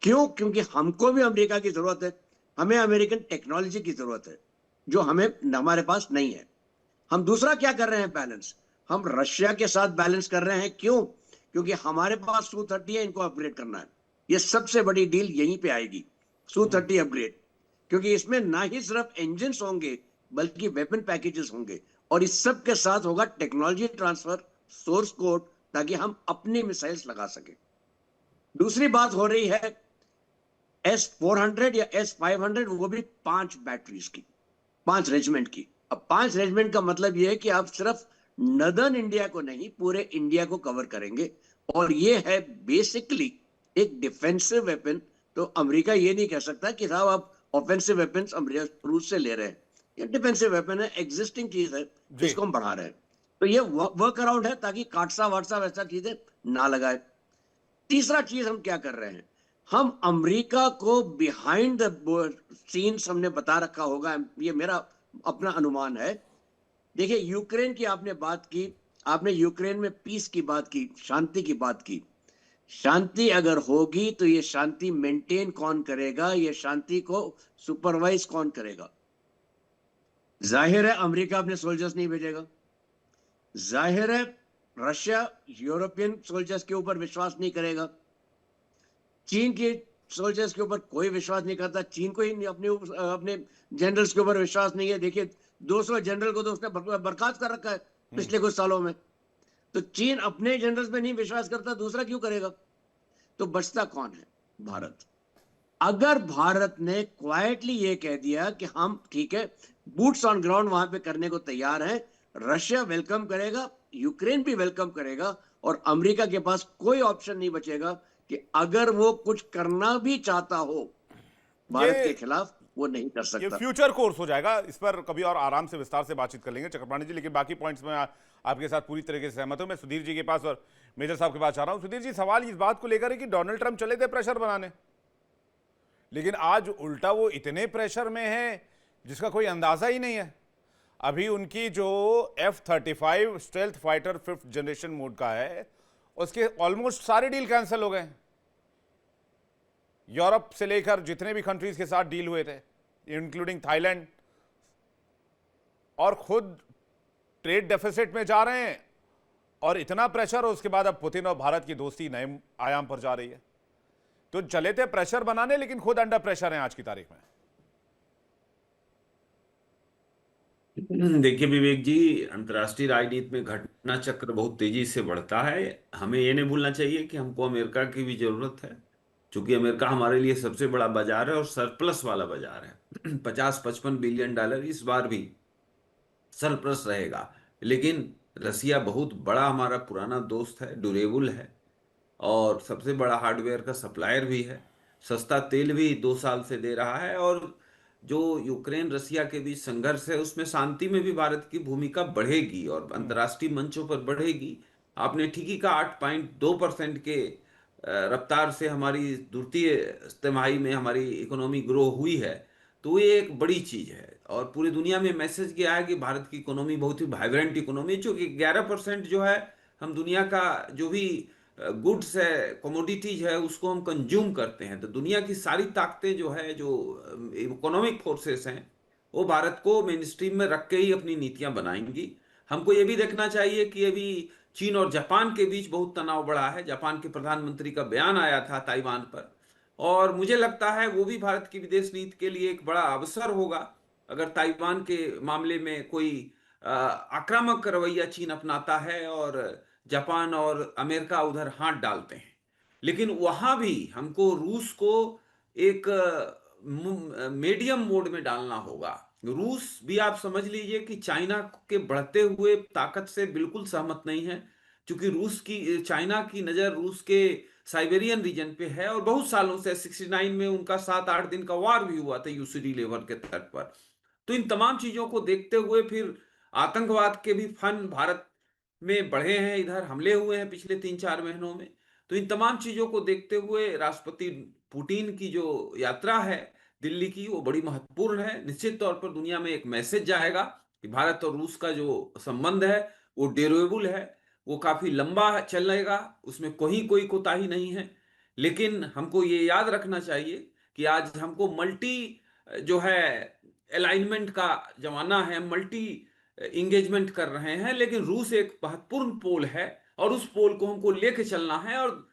क्यों? क्योंकि हमको भी अमेरिका की जरूरत है, हमें अमेरिकन टेक्नोलॉजी की जरूरत है जो हमारे पास नहीं है। हम दूसरा क्या कर रहे हैं, बैलेंस हम रशिया के साथ बैलेंस कर रहे हैं। क्यों? क्योंकि हमारे पास Su-30 है, इनको अपग्रेड करना है। ये सबसे बड़ी डील यहीं पे आएगी, Su-30 अपग्रेड, क्योंकि इसमें ना ही सिर्फ इंजन होंगे बल्कि वेपन पैकेजेस होंगे और इस सब के साथ होगा टेक्नोलॉजी ट्रांसफर, सोर्स कोड, ताकि हम अपनी मिसाइल्स लगा सके। दूसरी बात हो रही है S-400 या S-500, वो भी 5 बैटरीज की, 5 रेजिमेंट की। अब 5 रेजिमेंट का मतलब ये है कि आप सिर्फ नदर्न इंडिया को नहीं, पूरे इंडिया को कवर करेंगे और ये है बेसिकली एक डिफेंसिव वेपन। तो अमेरिका ये नहीं कह सकता कि साहब आप ऑफेंसिव वेपन्स रूस से ले रहे हैं। ये डिफेंसिव वेपन है, एग्जिस्टिंग चीज है, जिसको हम बढ़ा रहे हैं। तो ये वर्क अराउंड है ताकि काटसा वाटसा वैसा चीजें ना लगाए। तीसरा चीज हम क्या कर रहे हैं, हम अमेरिका को बिहाइंड द सीन्स हमने बता रखा होगा, ये मेरा अपना अनुमान है। देखिए यूक्रेन की आपने बात की, आपने यूक्रेन में पीस की बात की, शांति की बात की। शांति अगर होगी तो ये शांति मेंटेन कौन करेगा, ये शांति को सुपरवाइज कौन करेगा? जाहिर है अमेरिका अपने सोल्जर्स नहीं भेजेगा, जाहिर है रशिया यूरोपियन सोल्जर्स के ऊपर विश्वास नहीं करेगा, चीन के सोल्जर्स के ऊपर कोई विश्वास नहीं करता, चीन को ही अपने जनरल्स के ऊपर विश्वास नहीं है। देखिए 200 जनरल को तो उसने बर्खास्त कर रखा है पिछले कुछ सालों में। तो चीन अपने जनरल्स में नहीं विश्वास करता, दूसरा क्यों करेगा? तो बचता कौन है? भारत। अगर भारत ने क्वाइटली ये कह दिया कि हम ठीक है बूट्स ऑन ग्राउंड वहां पे करने को तैयार हैं, रशिया वेलकम करेगा, यूक्रेन भी वेलकम करेगा और अमेरिका के पास कोई ऑप्शन नहीं बचेगा कि अगर वो कुछ करना भी चाहता हो भारत के खिलाफ, वो नहीं कर सकता। ये फ्यूचर कोर्स हो जाएगा, इस पर कभी और आराम से विस्तार से बातचीत कर लेंगे चक्रपाणी जी। लेकिन बाकी पॉइंट्स में आपके साथ पूरी तरीके से सहमत हूं। मैं सुधीर जी के पास और मेजर साहब के पास जा रहा हूं। सुधीर जी, सवाल इस बात को लेकर है कि डोनाल्ड ट्रंप चले थे प्रेशर बनाने, लेकिन आज उल्टा वो इतने प्रेशर में है जिसका कोई अंदाजा ही नहीं है। अभी उनकी जो F-35 stealth fighter 5th generation mode का है, उसके ऑलमोस्ट सारे डील कैंसिल हो गए। यूरोप से लेकर जितने भी कंट्रीज के साथ डील हुए थे, इंक्लूडिंग थाईलैंड, और खुद ट्रेड डेफिसिट में जा रहे हैं और इतना प्रेशर, और उसके बाद अब पुतिन और भारत की दोस्ती नए आयाम पर जा रही है। तो चले थे प्रेशर बनाने, लेकिन खुद अंडर प्रेशर हैं आज की तारीख में। देखिए विवेक जी, अंतर्राष्ट्रीय राजनीति में घटना चक्र बहुत तेजी से बढ़ता है। हमें ये नहीं भूलना चाहिए कि हमको अमेरिका की भी जरूरत है, क्योंकि अमेरिका हमारे लिए सबसे बड़ा बाजार है और सरप्लस वाला बाजार है। 50-55 बिलियन डॉलर इस बार भी सरप्लस रहेगा। लेकिन रसिया बहुत बड़ा हमारा पुराना दोस्त है, ड्यूरेबल है और सबसे बड़ा हार्डवेयर का सप्लायर भी है। सस्ता तेल भी 2 साल से दे रहा है और जो यूक्रेन रसिया के बीच संघर्ष है उसमें शांति में भी भारत की भूमिका बढ़ेगी और अंतर्राष्ट्रीय मंचों पर बढ़ेगी। आपने ठीक ही कहा, 8.2% के रफ्तार से हमारी द्वितीय तिमाही में हमारी इकोनॉमी ग्रो हुई है, तो ये एक बड़ी चीज है। और पूरी दुनिया में मैसेज गया है कि भारत की इकोनॉमी बहुत ही वाइब्रेंट इकोनॉमी है, चूंकि 11% जो है हम दुनिया का जो भी गुड्स है, कमोडिटीज है, उसको हम कंज्यूम करते हैं। तो दुनिया की सारी ताकतें जो है, जो इकोनॉमिक फोर्सेस हैं, वो भारत को मेन स्ट्रीम में रख के ही अपनी नीतियां बनाएंगी। हमको ये भी देखना चाहिए कि अभी चीन और जापान के बीच बहुत तनाव बढ़ा है। जापान के प्रधानमंत्री का बयान आया था ताइवान पर, और मुझे लगता है वो भी भारत की विदेश नीति के लिए एक बड़ा अवसर होगा अगर ताइवान के मामले में कोई आक्रामक रवैया चीन अपनाता है और जापान और अमेरिका उधर हाथ डालते हैं। लेकिन वहां भी हमको रूस को एक मीडियम मोड में डालना होगा। रूस भी आप समझ लीजिए कि चाइना के बढ़ते हुए ताकत से बिल्कुल सहमत नहीं है, क्योंकि चाइना की नजर रूस के साइबेरियन रीजन पे है, और बहुत सालों से 69 में उनका 7-8 दिन का वार भी हुआ था यूसीडी लेवर के तट पर। तो इन तमाम चीजों को देखते हुए फिर आतंकवाद के भी फन भारत में बढ़े हैं, इधर हमले हुए हैं पिछले 3-4 महीनों में। तो इन तमाम चीजों को देखते हुए राष्ट्रपति पुतिन की जो यात्रा है दिल्ली की, वो बड़ी महत्वपूर्ण है। निश्चित तौर पर दुनिया में एक मैसेज जाएगा कि भारत और रूस का जो संबंध है वो ड्यूरेबल है, वो काफी लंबा चलेगा, उसमें कोई कोताही नहीं है। लेकिन हमको ये याद रखना चाहिए कि आज हमको मल्टी जो है अलाइनमेंट का जमाना है, मल्टी इंगेजमेंट कर रहे हैं, लेकिन रूस एक महत्वपूर्ण पोल है और उस पोल को हमको लेके चलना है। और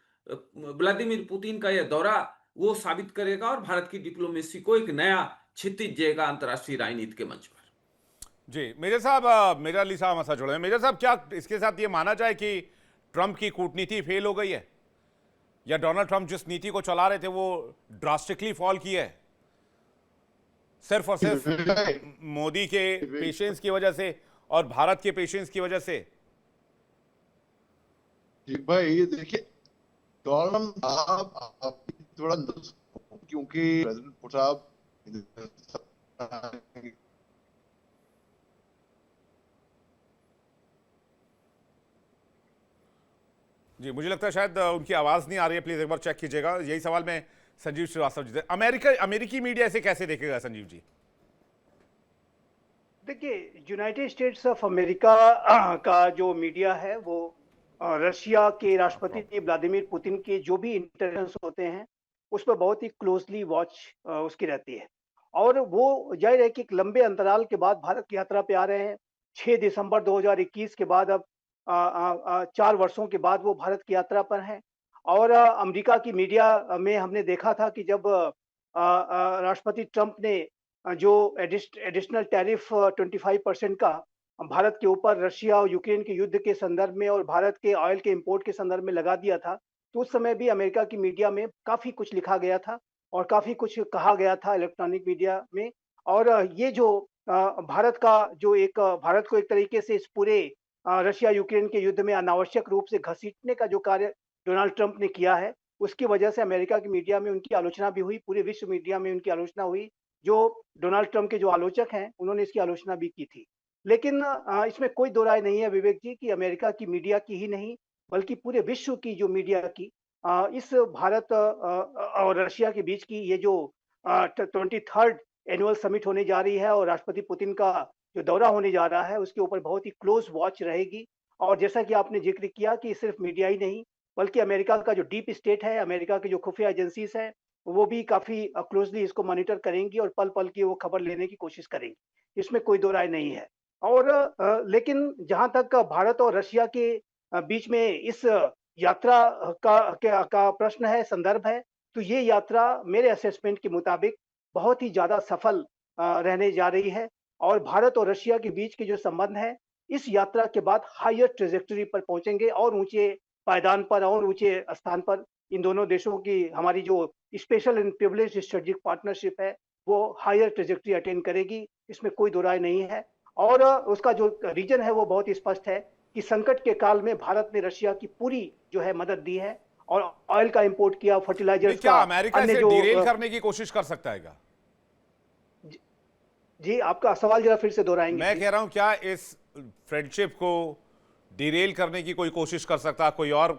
व्लादिमीर पुतिन का यह दौरा वो साबित करेगा और भारत की डिप्लोमेसी को एक नया क्षितिज देगा अंतर्राष्ट्रीय राजनीति के मंच पर। जी मेजर साहब, मेजर अली साहब हमारे साथ जुड़े हैं। मेजर साहब, क्या इसके साथ ये माना जाए कि ट्रंप की कूटनीति फेल हो गई है, या डोनाल्ड ट्रंप जिस नीति को चला रहे थे वो ड्रास्टिकली फॉल की है, सिर्फ और सिर्फ मोदी के पेशेंस की वजह से और भारत के पेशेंस की वजह से? जी भाई देखिए, डोनाल्ड साहब आप थोड़ा क्योंकि प्रेसिडेंट साहब जी मुझे लगता है शायद उनकी आवाज नहीं आ रही है, प्लीज एक बार चेक कीजिएगा। यही सवाल मैं संजीव श्रीवास्तव जी से। अमेरिकी मीडिया इसे कैसे देखेगा संजीव जी? देखिए, यूनाइटेड स्टेट्स ऑफ अमेरिका का जो मीडिया है वो रशिया के राष्ट्रपति व्लादिमीर पुतिन के जो भी इंटरवेंशंस होते हैं उस पर बहुत ही क्लोजली वॉच उसकी रहती है। और वो जाहिर है कि एक लंबे अंतराल के बाद भारत की यात्रा पे आ रहे हैं। 6 दिसंबर 2021 के बाद अब 4 वर्षों के बाद वो भारत की यात्रा पर हैं। और अमेरिका की मीडिया में हमने देखा था कि जब राष्ट्रपति ट्रंप ने जो एडिशनल टैरिफ 25% का भारत के ऊपर रशिया और यूक्रेन के युद्ध के संदर्भ में और भारत के ऑयल के इंपोर्ट के संदर्भ में लगा दिया था, तो उस समय भी अमेरिका की मीडिया में काफी कुछ लिखा गया था और काफी कुछ कहा गया था इलेक्ट्रॉनिक मीडिया में। और ये जो भारत को एक तरीके से इस पूरे रशिया यूक्रेन के युद्ध में अनावश्यक रूप से घसीटने का जो कार्य डोनाल्ड ट्रंप ने किया है, उसकी वजह से अमेरिका की मीडिया में उनकी आलोचना भी हुई, पूरे विश्व मीडिया में उनकी आलोचना हुई। जो डोनाल्ड ट्रंप के जो आलोचक हैं उन्होंने इसकी आलोचना भी की थी। लेकिन इसमें कोई दो राय नहीं है विवेक जी कि अमेरिका की मीडिया की ही नहीं बल्कि पूरे विश्व की जो मीडिया की इस भारत और रशिया के बीच की ये जो 23rd एनुअल समिट होने जा रही है और राष्ट्रपति पुतिन का जो दौरा होने जा रहा है उसके ऊपर बहुत ही क्लोज वॉच रहेगी। और जैसा कि आपने जिक्र किया कि सिर्फ मीडिया ही नहीं बल्कि अमेरिका का जो डीप स्टेट है, अमेरिका की जो खुफिया एजेंसीज हैं, वो भी काफी क्लोजली इसको मॉनिटर करेंगी और पल पल की वो खबर लेने की कोशिश करेंगी। इसमें कोई दो राय नहीं है। और लेकिन जहां तक भारत और रशिया के बीच में इस यात्रा का प्रश्न है, संदर्भ है, तो ये यात्रा मेरे असेसमेंट के मुताबिक बहुत ही ज्यादा सफल रहने जा रही है। और भारत और रशिया के बीच के जो संबंध है इस यात्रा के बाद हायर ट्रेजेक्टरी पर पहुंचेंगे और ऊंचे पायदान पर और ऊंचे स्थान पर इन दोनों देशों की हमारी जो special and privileged strategic partnership है वो हायर ट्रेजेक्टरी अटेन करेगी, इसमें कोई दो राय नहीं है। और उसका जो रीजन है वो बहुत स्पष्ट है कि संकट के काल में भारत ने रशिया की पूरी जो है मदद दी है और ऑयल का इंपोर्ट किया, फर्टिलाइजर्स क्या का, अमेरिका अन्य इसे जो डिरेल करने की कोशिश कर सकता है क्या? जी आपका सवाल जरा फिर से दोहराएंगे? मैं कह रहा हूं क्या इस फ्रेंडशिप को डिरेल करने की कोई कोशिश कर सकता है, कोई और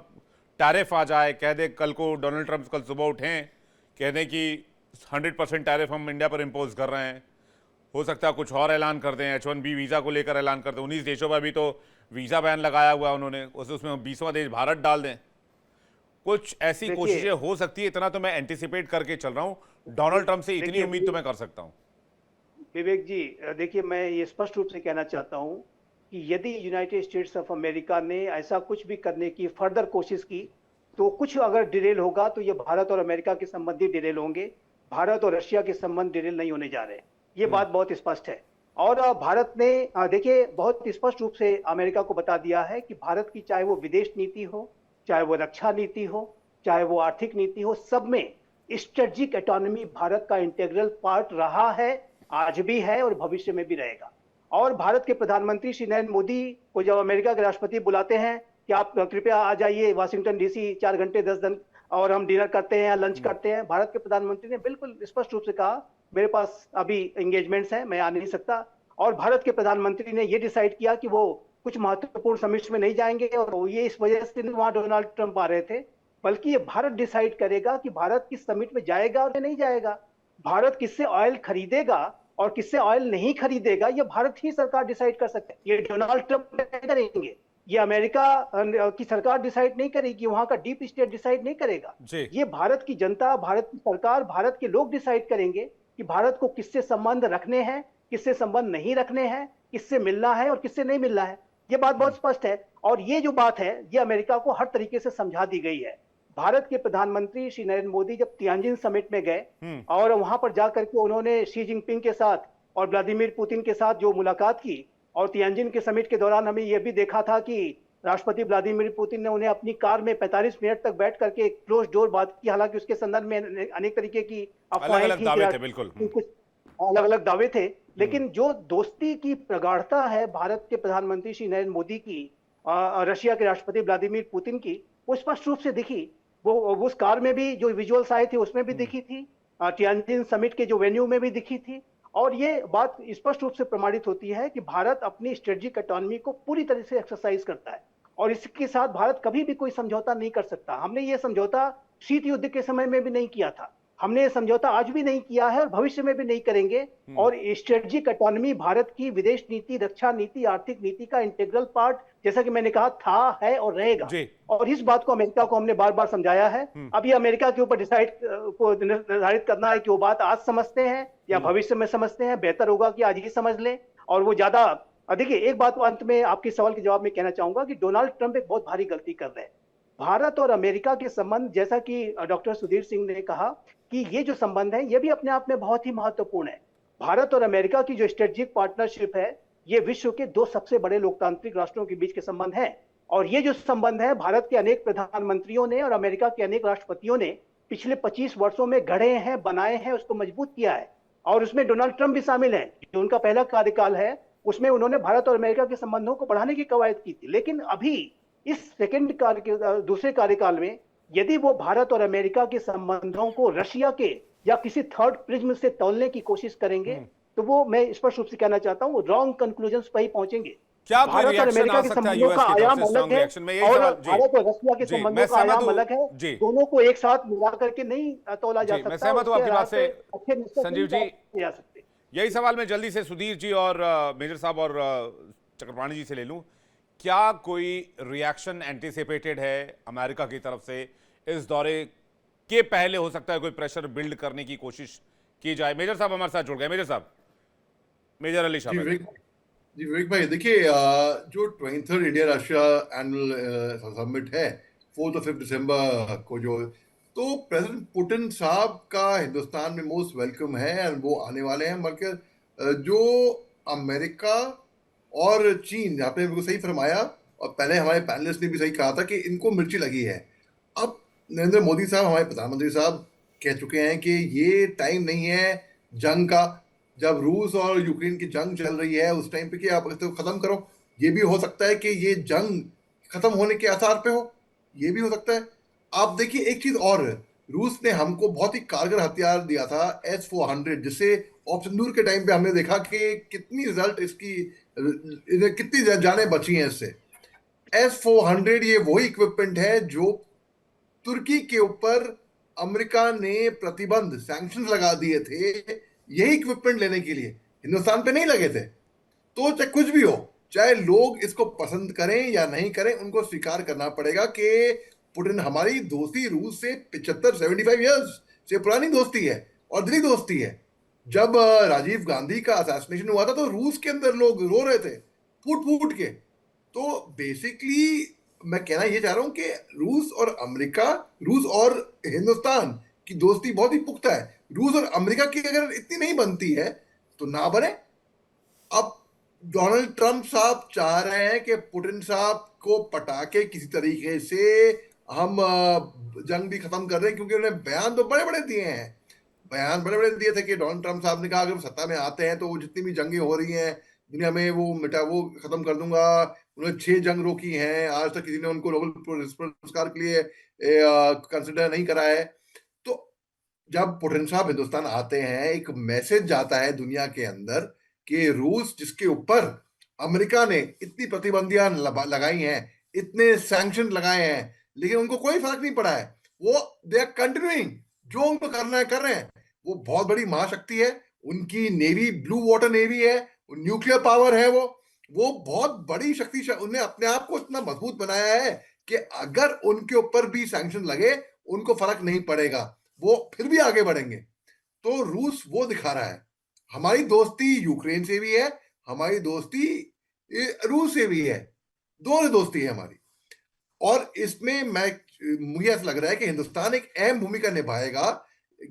टैरिफ आ जाए, कह दे कल को डोनाल्ड ट्रंप कल सुबह उठें, कह दें कि 100% टैरिफ हम इंडिया पर इम्पोज कर रहे हैं, हो सकता है कुछ और ऐलान कर दें, H1B वीज़ा को लेकर ऐलान कर दें। 19 देशों पर भी तो वीज़ा बैन लगाया हुआ है उन्होंने, उसमें 20वां देश भारत डाल दें। कुछ ऐसी कोशिशें हो सकती है, इतना तो मैं एंटिसिपेट करके चल रहा हूं। डोनाल्ड ट्रंप से इतनी उम्मीद तो मैं कर सकता हूं। विवेक जी, देखिए मैं ये स्पष्ट रूप से कहना चाहता हूं कि यदि यूनाइटेड स्टेट्स ऑफ अमेरिका ने ऐसा कुछ भी करने की फर्दर कोशिश की, तो कुछ अगर डिरेल होगा तो ये भारत और अमेरिका के संबंध ही डिरेल होंगे। भारत और रशिया के संबंध डिरेल नहीं होने जा रहे। ये बात बहुत स्पष्ट है। और भारत ने देखिए बहुत स्पष्ट रूप से अमेरिका को बता दिया है कि भारत की चाहे वो विदेश नीति हो, चाहे वो रक्षा नीति हो, चाहे वो आर्थिक नीति हो, सब में स्ट्रेटेजिक ऑटोनॉमी भारत का इंटीग्रल पार्ट रहा है, आज भी है और भविष्य में भी रहेगा। और भारत के प्रधानमंत्री श्री नरेंद्र मोदी को जब अमेरिका के राष्ट्रपति बुलाते हैं कि आप कृपया आ जाइए वाशिंगटन डीसी 4 घंटे 10 दिन और हम डिनर करते हैं, लंच करते हैं, भारत के प्रधानमंत्री ने बिल्कुल स्पष्ट रूप से कहा मेरे पास अभी एंगेजमेंट्स हैं, मैं आ नहीं सकता। और भारत के प्रधानमंत्री ने यह डिसाइड किया कि वो कुछ महत्वपूर्ण समिट्स में नहीं जाएंगे और ये इस वजह से वहां डोनाल्ड ट्रंप आ रहे थे, बल्कि ये भारत डिसाइड करेगा कि भारत किस समिट में जाएगा और नहीं जाएगा। भारत किससे ऑयल खरीदेगा और किससे ऑयल नहीं खरीदेगा, ये भारत ही सरकार डिसाइड कर सकते हैं। ये डोनाल्ड ट्रंप नहीं करेंगे, ये अमेरिका की सरकार डिसाइड नहीं करेगी, वहां का डीप स्टेट डिसाइड नहीं करेगा। ये भारत की जनता, भारत की सरकार, भारत के लोग डिसाइड करेंगे कि भारत को किससे संबंध रखने हैं, किससे संबंध नहीं रखने हैं, किससे मिलना है और किससे नहीं मिलना है। ये बात बहुत स्पष्ट है। और ये जो बात है ये अमेरिका को हर तरीके से समझा दी गई है। भारत के प्रधानमंत्री श्री नरेंद्र मोदी जब तियानजिन समिट में गए और वहां पर जाकर के उन्होंने शी जिनपिंग के साथ और व्लादिमीर पुतिन के साथ जो मुलाकात की, और तियानजिन के समिट के दौरान हमें यह भी देखा था कि राष्ट्रपति व्लादिमीर पुतिन ने उन्हें अपनी कार में 45 मिनट तक बैठ करके क्लोज डोर बात की। हालांकि उसके संदर्भ में अनेक तरीके की अफवाहें थी, कुछ अलग अलग दावे थे, लेकिन जो दोस्ती की प्रगाढ़ता है भारत के प्रधानमंत्री श्री नरेंद्र मोदी की रशिया के राष्ट्रपति व्लादिमीर पुतिन की, वो स्पष्ट रूप से दिखी। वो उस कार में भी जो विजुअल्स आए थे उसमें भी दिखी थी, तियानजिन समिट के जो वेन्यू में भी दिखी थी। और ये बात स्पष्ट रूप से प्रमाणित होती है कि भारत अपनी स्ट्रेटेजिक ऑटोनॉमी को पूरी तरह से एक्सरसाइज करता है और इसके साथ भारत कभी भी कोई समझौता नहीं कर सकता। हमने ये समझौता शीत युद्ध के समय में भी नहीं किया था, हमने ये समझौता आज भी नहीं किया है और भविष्य में भी नहीं करेंगे। और स्ट्रेटेजिक ऑटोनॉमी भारत की विदेश नीति, रक्षा नीति, आर्थिक नीति का इंटीग्रल पार्ट, जैसा कि मैंने कहा, था, है और रहेगा। और इस बात को अमेरिका को हमने बार बार समझाया है। अब ये अमेरिका के ऊपर निर्धारित करना है कि वो बात आज समझते हैं या भविष्य में समझते हैं। बेहतर होगा कि आज ही समझ लें और वो ज्यादा। देखिए एक बात अंत में आपके सवाल के जवाब में कहना चाहूंगा कि डोनाल्ड ट्रंप एक बहुत भारी गलती कर रहे हैं। भारत और अमेरिका के संबंध, जैसा कि डॉक्टर सुधीर सिंह ने कहा कि ये जो संबंध है ये भी अपने आप में बहुत ही महत्वपूर्ण है। भारत और अमेरिका की जो स्ट्रेटेजिक पार्टनरशिप है ये विश्व के 2 सबसे बड़े लोकतांत्रिक राष्ट्रों के बीच के संबंध है। और ये जो संबंध है भारत के अनेक प्रधानमंत्रियों ने और अमेरिका के अनेक राष्ट्रपतियों ने पिछले 25 वर्षों में गढ़े हैं, बनाए हैं, उसको मजबूत किया है। और उसमें डोनाल्ड ट्रंप भी शामिल है, जो उनका पहला कार्यकाल है उसमें उन्होंने भारत और अमेरिका के संबंधों को बढ़ाने की कवायद की थी। लेकिन अभी इस दूसरे कार्यकाल में यदि वो भारत और अमेरिका के संबंधों को रशिया के या किसी थर्ड प्रिज्म से तौलने की कोशिश करेंगे तो वो, मैं स्पष्ट रूप से कहना चाहता हूं, रॉन्ग कंक्लूजन्स पर ही पहुंचेंगे। क्या भारत और अमेरिका के संबंधों का आयाम अलग है और भारत और रशिया के संबंधों का आयाम अलग है। दोनों को एक साथ मिला करके नहीं तौला जा सकता। मैं सहमत हूं आपकी बात से संजीव जी। यही सवाल मैं जल्दी से सुधीर जी और मेजर साहब और चक्रपाणी जी से ले लूं। क्या कोई रिएक्शन एंटिसिपेटेड है अमेरिका की तरफ से इस दौरे के पहले? हो सकता है कोई प्रेशर बिल्ड करने की कोशिश की जाए। मेजर साहब हमारे साथ जुड़ गए। मेजर साहब, मेजर अली शाह जी विवेक भाई, देखिए जो 23rd India Russia annual summit है 4th और 5th दिसंबर को, जो तो प्रेसिडेंट पुतिन साहब का हिंदुस्तान में मोस्ट वेलकम है और वो आने वाले हैं। बल्कि जो अमेरिका और चीन, यहाँ पे बिल्कुल सही फरमाया और पहले हमारे पैनलिस्ट ने भी सही कहा था कि इनको मिर्ची लगी है। अब नरेंद्र मोदी साहब, हमारे प्रधानमंत्री साहब कह चुके हैं कि ये टाइम नहीं है जंग का। जब रूस और यूक्रेन की जंग चल रही है उस टाइम पे कि आप इसको खत्म करो। ये भी हो सकता है कि ये जंग खत्म होने के आसार पे हो, ये भी हो सकता है। आप देखिए एक चीज और, रूस ने हमको बहुत ही कारगर हथियार दिया था S-400, जिससे ऑपरेशन सिंदूर के टाइम पे हमने देखा कि कितनी रिजल्ट इसकी, कितनी जानें बची हैं इससे। S-400 ये वही इक्विपमेंट है जो तुर्की के ऊपर अमेरिका ने प्रतिबंध सैंक्शन लगा दिए थे यही इक्विपमेंट लेने के लिए, हिंदुस्तान पे नहीं लगे थे। तो चाहे कुछ भी हो, चाहे लोग इसको पसंद करें या नहीं करें, उनको स्वीकार करना पड़ेगा कि पुतिन, हमारी दोस्ती रूस से 75-75 ईयर्स से पुरानी दोस्ती है और दिली दोस्ती है। जब राजीव गांधी का असैसिनेशन हुआ था तो रूस के अंदर लोग रो रहे थे फूट फूट के। तो बेसिकली मैं कहना ये चाह रहा हूं कि रूस और अमेरिका, रूस और हिंदुस्तान की दोस्ती बहुत ही पुख्ता है। रूस और अमेरिका की अगर इतनी नहीं बनती है तो ना बने। अब डोनाल्ड ट्रंप साहब चाह रहे हैं कि पुतिन साहब को पटा के किसी तरीके से हम जंग भी खत्म कर रहे हैं, क्योंकि उन्होंने बयान तो बड़े बड़े दिए हैं। बयान बड़े बड़े दिए थे कि डोनाल्ड ट्रंप साहब ने कहा अगर सत्ता में आते हैं तो वो जितनी भी जंगें हो रही हैं दुनिया में वो खत्म कर दूंगा। उन्होंने 6 जंग रोकी हैं, आज तक किसी ने उनको नोबेल पुरस्कार के लिए कंसिडर नहीं करा है। तो जब पुतिन साहब हिंदुस्तान आते हैं, एक मैसेज जाता है दुनिया के अंदर कि रूस, जिसके ऊपर अमेरिका ने इतनी प्रतिबंधियां लगाई हैं, इतने सैंक्शन लगाए हैं, लेकिन उनको कोई फर्क नहीं पड़ा है। वो दे आर कंटिन्यूइंग, जो उनको करना है कर रहे हैं। वो बहुत बड़ी महाशक्ति है, उनकी नेवी ब्लू वाटर नेवी है, न्यूक्लियर पावर है, वो बहुत बड़ी शक्ति। उन्हें अपने आप को इतना मजबूत बनाया है कि अगर उनके ऊपर भी सैंक्शन लगे उनको फर्क नहीं पड़ेगा, वो फिर भी आगे बढ़ेंगे। तो रूस वो दिखा रहा है। हमारी दोस्ती यूक्रेन से भी है, हमारी दोस्ती रूस से भी है, दोनों दोस्ती है हमारी। और इसमें मुझे ऐसा लग रहा है कि हिंदुस्तान एक अहम भूमिका निभाएगा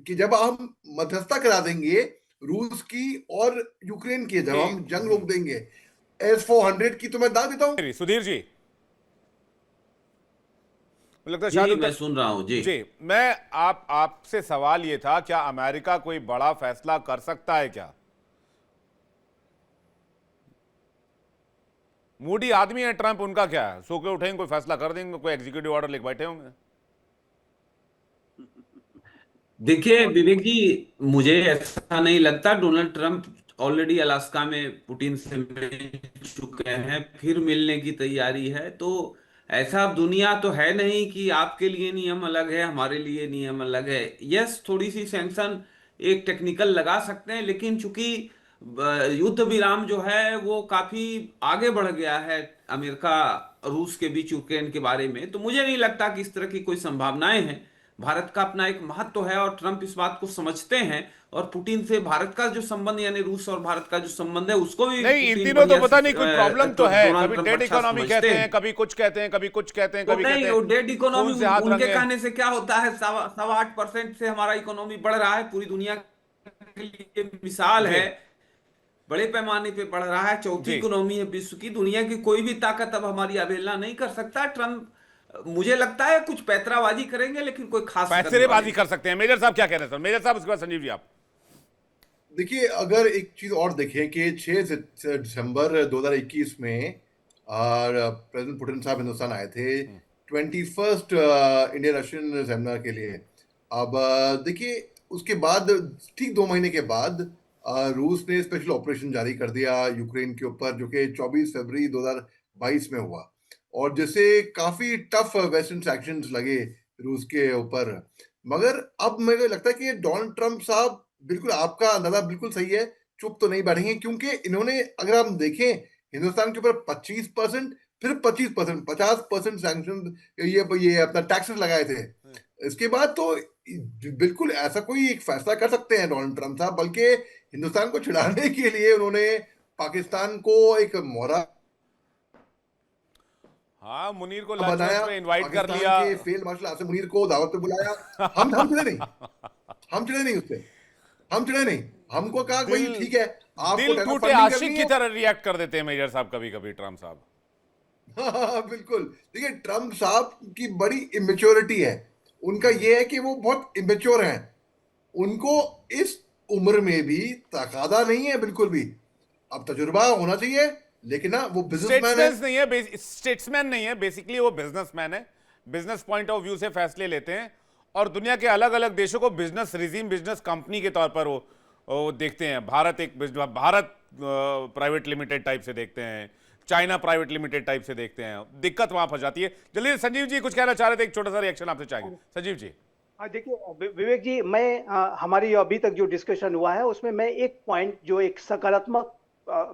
कि जब हम मध्यस्थता करा देंगे रूस की और यूक्रेन की, जब हम जंग रोक देंगे S-400 की, तो मैं दाद देता हूं। सुधीर जी, लगता है जी, शायद मैं सुन रहा हूं। जी, मैं आपसे सवाल ये था, क्या अमेरिका कोई बड़ा फैसला कर सकता है क्या? मूडी आदमी है ट्रंप, उनका क्या है, सो के उठेंगे कोई फैसला कर देंगे, कोई एग्जीक्यूटिव ऑर्डर लेके बैठे होंगे। देखिए विवेक जी, मुझे ऐसा नहीं लगता। डोनाल्ड ट्रंप ऑलरेडी अलास्का में पुतिन से मिल चुके हैं, फिर मिलने की तैयारी है। तो ऐसा दुनिया तो है नहीं कि आपके लिए नियम अलग है, हमारे लिए नियम अलग है। यस, थोड़ी सी सैंक्शन एक टेक्निकल लगा सकते हैं, लेकिन चूंकि युद्ध विराम जो है वो काफी आगे बढ़ गया है अमेरिका रूस के बीच यूक्रेन के बारे में, तो मुझे नहीं लगता कि इस तरह की कोई संभावनाएं हैं। भारत का अपना एक महत्व है और ट्रंप इस बात को समझते हैं, और पुतिन से भारत का जो संबंध, यानी रूस और भारत का जो संबंध है, उसको भी नहीं, इन पुतिन दिनों तो बढ़िया पता से, नहीं कोई प्रॉब्लम तो है, डोनाल्ड कभी ट्रंप डेड अच्छा इकोनॉमी समझते कहते हैं, कभी कुछ कहते हैं, कभी कुछ कहते हैं, तो कभी कहते नहीं, हैं वो डेड इकोनॉमी खून से हाथ उनके रंगे। कहने से क्या होता है। 8.25% से हमारा इकोनॉमी बढ़ रहा है, पूरी दुनिया के लिए मिसाल जी है, बड़े पैमाने पे बढ़ रहा है। चौथी जी, इकोनॉमी है विश्व की, दुनिया की कोई भी ताकत अब हमारी अवहेलना नहीं कर सकता। ट्रंप मुझे लगता है कुछ पैतराबाजी करेंगे, लेकिन कोई खास करने वाले पैसेरेबाजी नहीं। कर सकते हैं। मेजर साहब क्या कह रहे हैं? मेजर साहब, उसके बाद संजीव जी आप। देखिए, अगर एक चीज और देखें कि 6 दिसंबर 2021 में प्रेसिडेंट पुतिन साहब हिंदुस्तान आए थे 21st इंडिया रशियन सेमिनार के लिए। अब देखिए, उसके बाद ठीक 2 महीने के बाद रूस ने स्पेशल ऑपरेशन जारी कर दिया यूक्रेन के ऊपर, जो कि 24 फरवरी 2022 में हुआ, और जैसे काफी टफ वेस्टर्न सैंक्शंस लगे रूस के ऊपर। मगर अब मुझे लगता है कि डोनाल्ड ट्रंप साहब, बिल्कुल आपका अंदाजा बिल्कुल सही है, चुप तो नहीं बैठेंगे, क्योंकि इन्होंने, अगर हम देखें, हिंदुस्तान के ऊपर 25%, फिर 25%, 50% सैंक्शन, ये अपना टैक्सेस लगाए थे। इसके बाद तो बिल्कुल ऐसा कोई एक फैसला कर सकते हैं डोनाल्ड ट्रंप साहब, बल्कि हिंदुस्तान को छिड़ाने के लिए उन्होंने पाकिस्तान को एक मोहरा हाँ, मुनीर को बनाया, लंच में इनवाइट कर पाकिस्तान लिया। के फील्ड मार्शल आसिम मुनीर को दावत पे बुलाया। हम चिढ़े नहीं, हम चिढ़े नहीं उससे, हम चिढ़े नहीं। हमको कहा भाई ठीक है, आपको दिल टैक्स टूटे फंडिंग आशिक करनी की है। तरह रिएक्ट कर देते हैं मेजर साहब कभी कभी ट्रंप साहब। हाँ, बिल्कुल। देखिए, ट्रंप साहब की बड़ी इमेच्योरिटी है। उनका ये है कि वो बहुत इमेच्योर हैं। उनको इस उम्र में भी तकादा नहीं है बिल्कुल भी। अब तजुर्बा होना चाहिए, लेकिन ना, वो बिजनेसमैन है। स्टेट्समैन नहीं है, बेसिकली वो बिजनेसमैन है। बिजनेस पॉइंट ऑफ व्यू से फैसले लेते हैं, और दुनिया के अलग अलग देशों को बिजनेस रिजीम, बिजनेस कंपनी के तौर पर वो देखते हैं। भारत प्राइवेट लिमिटेड टाइप से देखते हैं, चाइना प्राइवेट लिमिटेड टाइप से देखते हैं, दिक्कत वहां फंस जाती है। जल्दी संजीव जी कुछ कहना चाह रहे थे, एक छोटा सा रिएक्शन आपसे चाहेंगे संजीव जी। हाँ देखिए विवेक जी, मैं हमारी अभी तक जो डिस्कशन हुआ है उसमें मैं एक पॉइंट जो एक सकारात्मक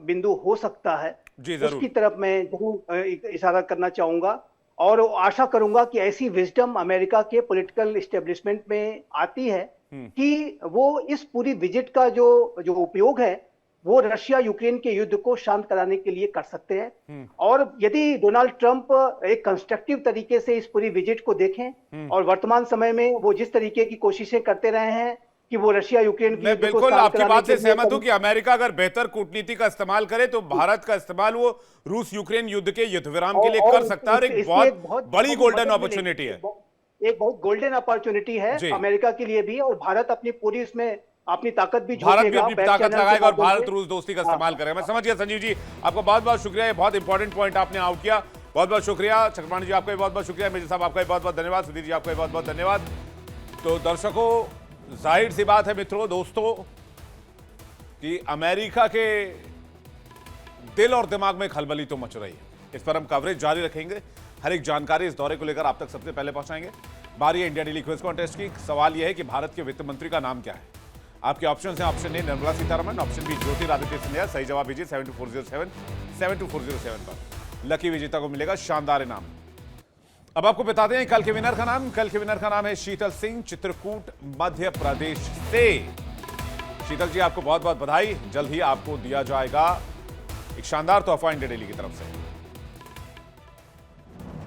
बिंदु हो सकता है जी जरूर। उसकी तरफ मैं जरूर इशारा करना चाहूंगा और आशा करूंगा कि ऐसी विजडम अमेरिका के पॉलिटिकल एस्टेब्लिशमेंट में आती है कि वो इस पूरी विजिट का जो उपयोग है वो रशिया यूक्रेन के युद्ध को शांत कराने के लिए कर सकते हैं। और यदि डोनाल्ड ट्रंप एक कंस्ट्रक्टिव तरीके से इस पूरी विजिट को देखें और वर्तमान समय में वो जिस तरीके की कोशिशें करते रहे हैं कि वो रशिया यूक्रेन की मैं बिल्कुल आपकी बात से सहमत हूं कि अमेरिका अगर बेहतर कूटनीति का इस्तेमाल करे तो भारत का इस्तेमाल वो रूस यूक्रेन युद्ध के युद्ध विराम के लिए कर सकता है और एक बहुत बड़ी गोल्डन अपॉर्चुनिटी है, एक बहुत गोल्डन अपॉर्चुनिटी है अमेरिका के लिए भी। और भारत अपनी पूरी इसमें अपनी ताकत भी भारत भी अपनी ताकत लगाएगा और भारत रूस दोस्ती का इस्तेमाल करेगा। मैं समझ गया संजीव जी, आपका बहुत बहुत शुक्रिया, ये बहुत इंपॉर्टेंट पॉइंट आपने आउट किया, बहुत बहुत शुक्रिया। चक्रपाणी जी आपका भी बहुत बहुत शुक्रिया, मेजर साहब आपका भी बहुत बहुत धन्यवाद, सुधीर जी आपका भी बहुत बहुत धन्यवाद। तो दर्शकों, जाहिर सी बात है मित्रों दोस्तों कि अमेरिका के दिल और दिमाग में खलबली तो मच रही है। इस पर हम कवरेज जारी रखेंगे, हर एक जानकारी इस दौरे को लेकर आप तक सबसे पहले पहुंचाएंगे। बारी है इंडिया डेली क्विज कॉन्टेस्ट की। सवाल यह है कि भारत के वित्त मंत्री का नाम क्या है। आपके ऑप्शन हैं, option A Nirmala Sitharaman, option B Jyotiraditya Scindia. सही जवाब दीजिए 72407 पर। लकी विजेता को मिलेगा शानदार इनाम। अब आपको बताते हैं कल के विनर का नाम। कल के विनर का नाम है शीतल सिंह, चित्रकूट मध्य प्रदेश से। शीतल जी आपको बहुत बहुत बधाई। जल्द ही आपको दिया जाएगा एक शानदार तोहफा इंडिया डेली की तरफ से।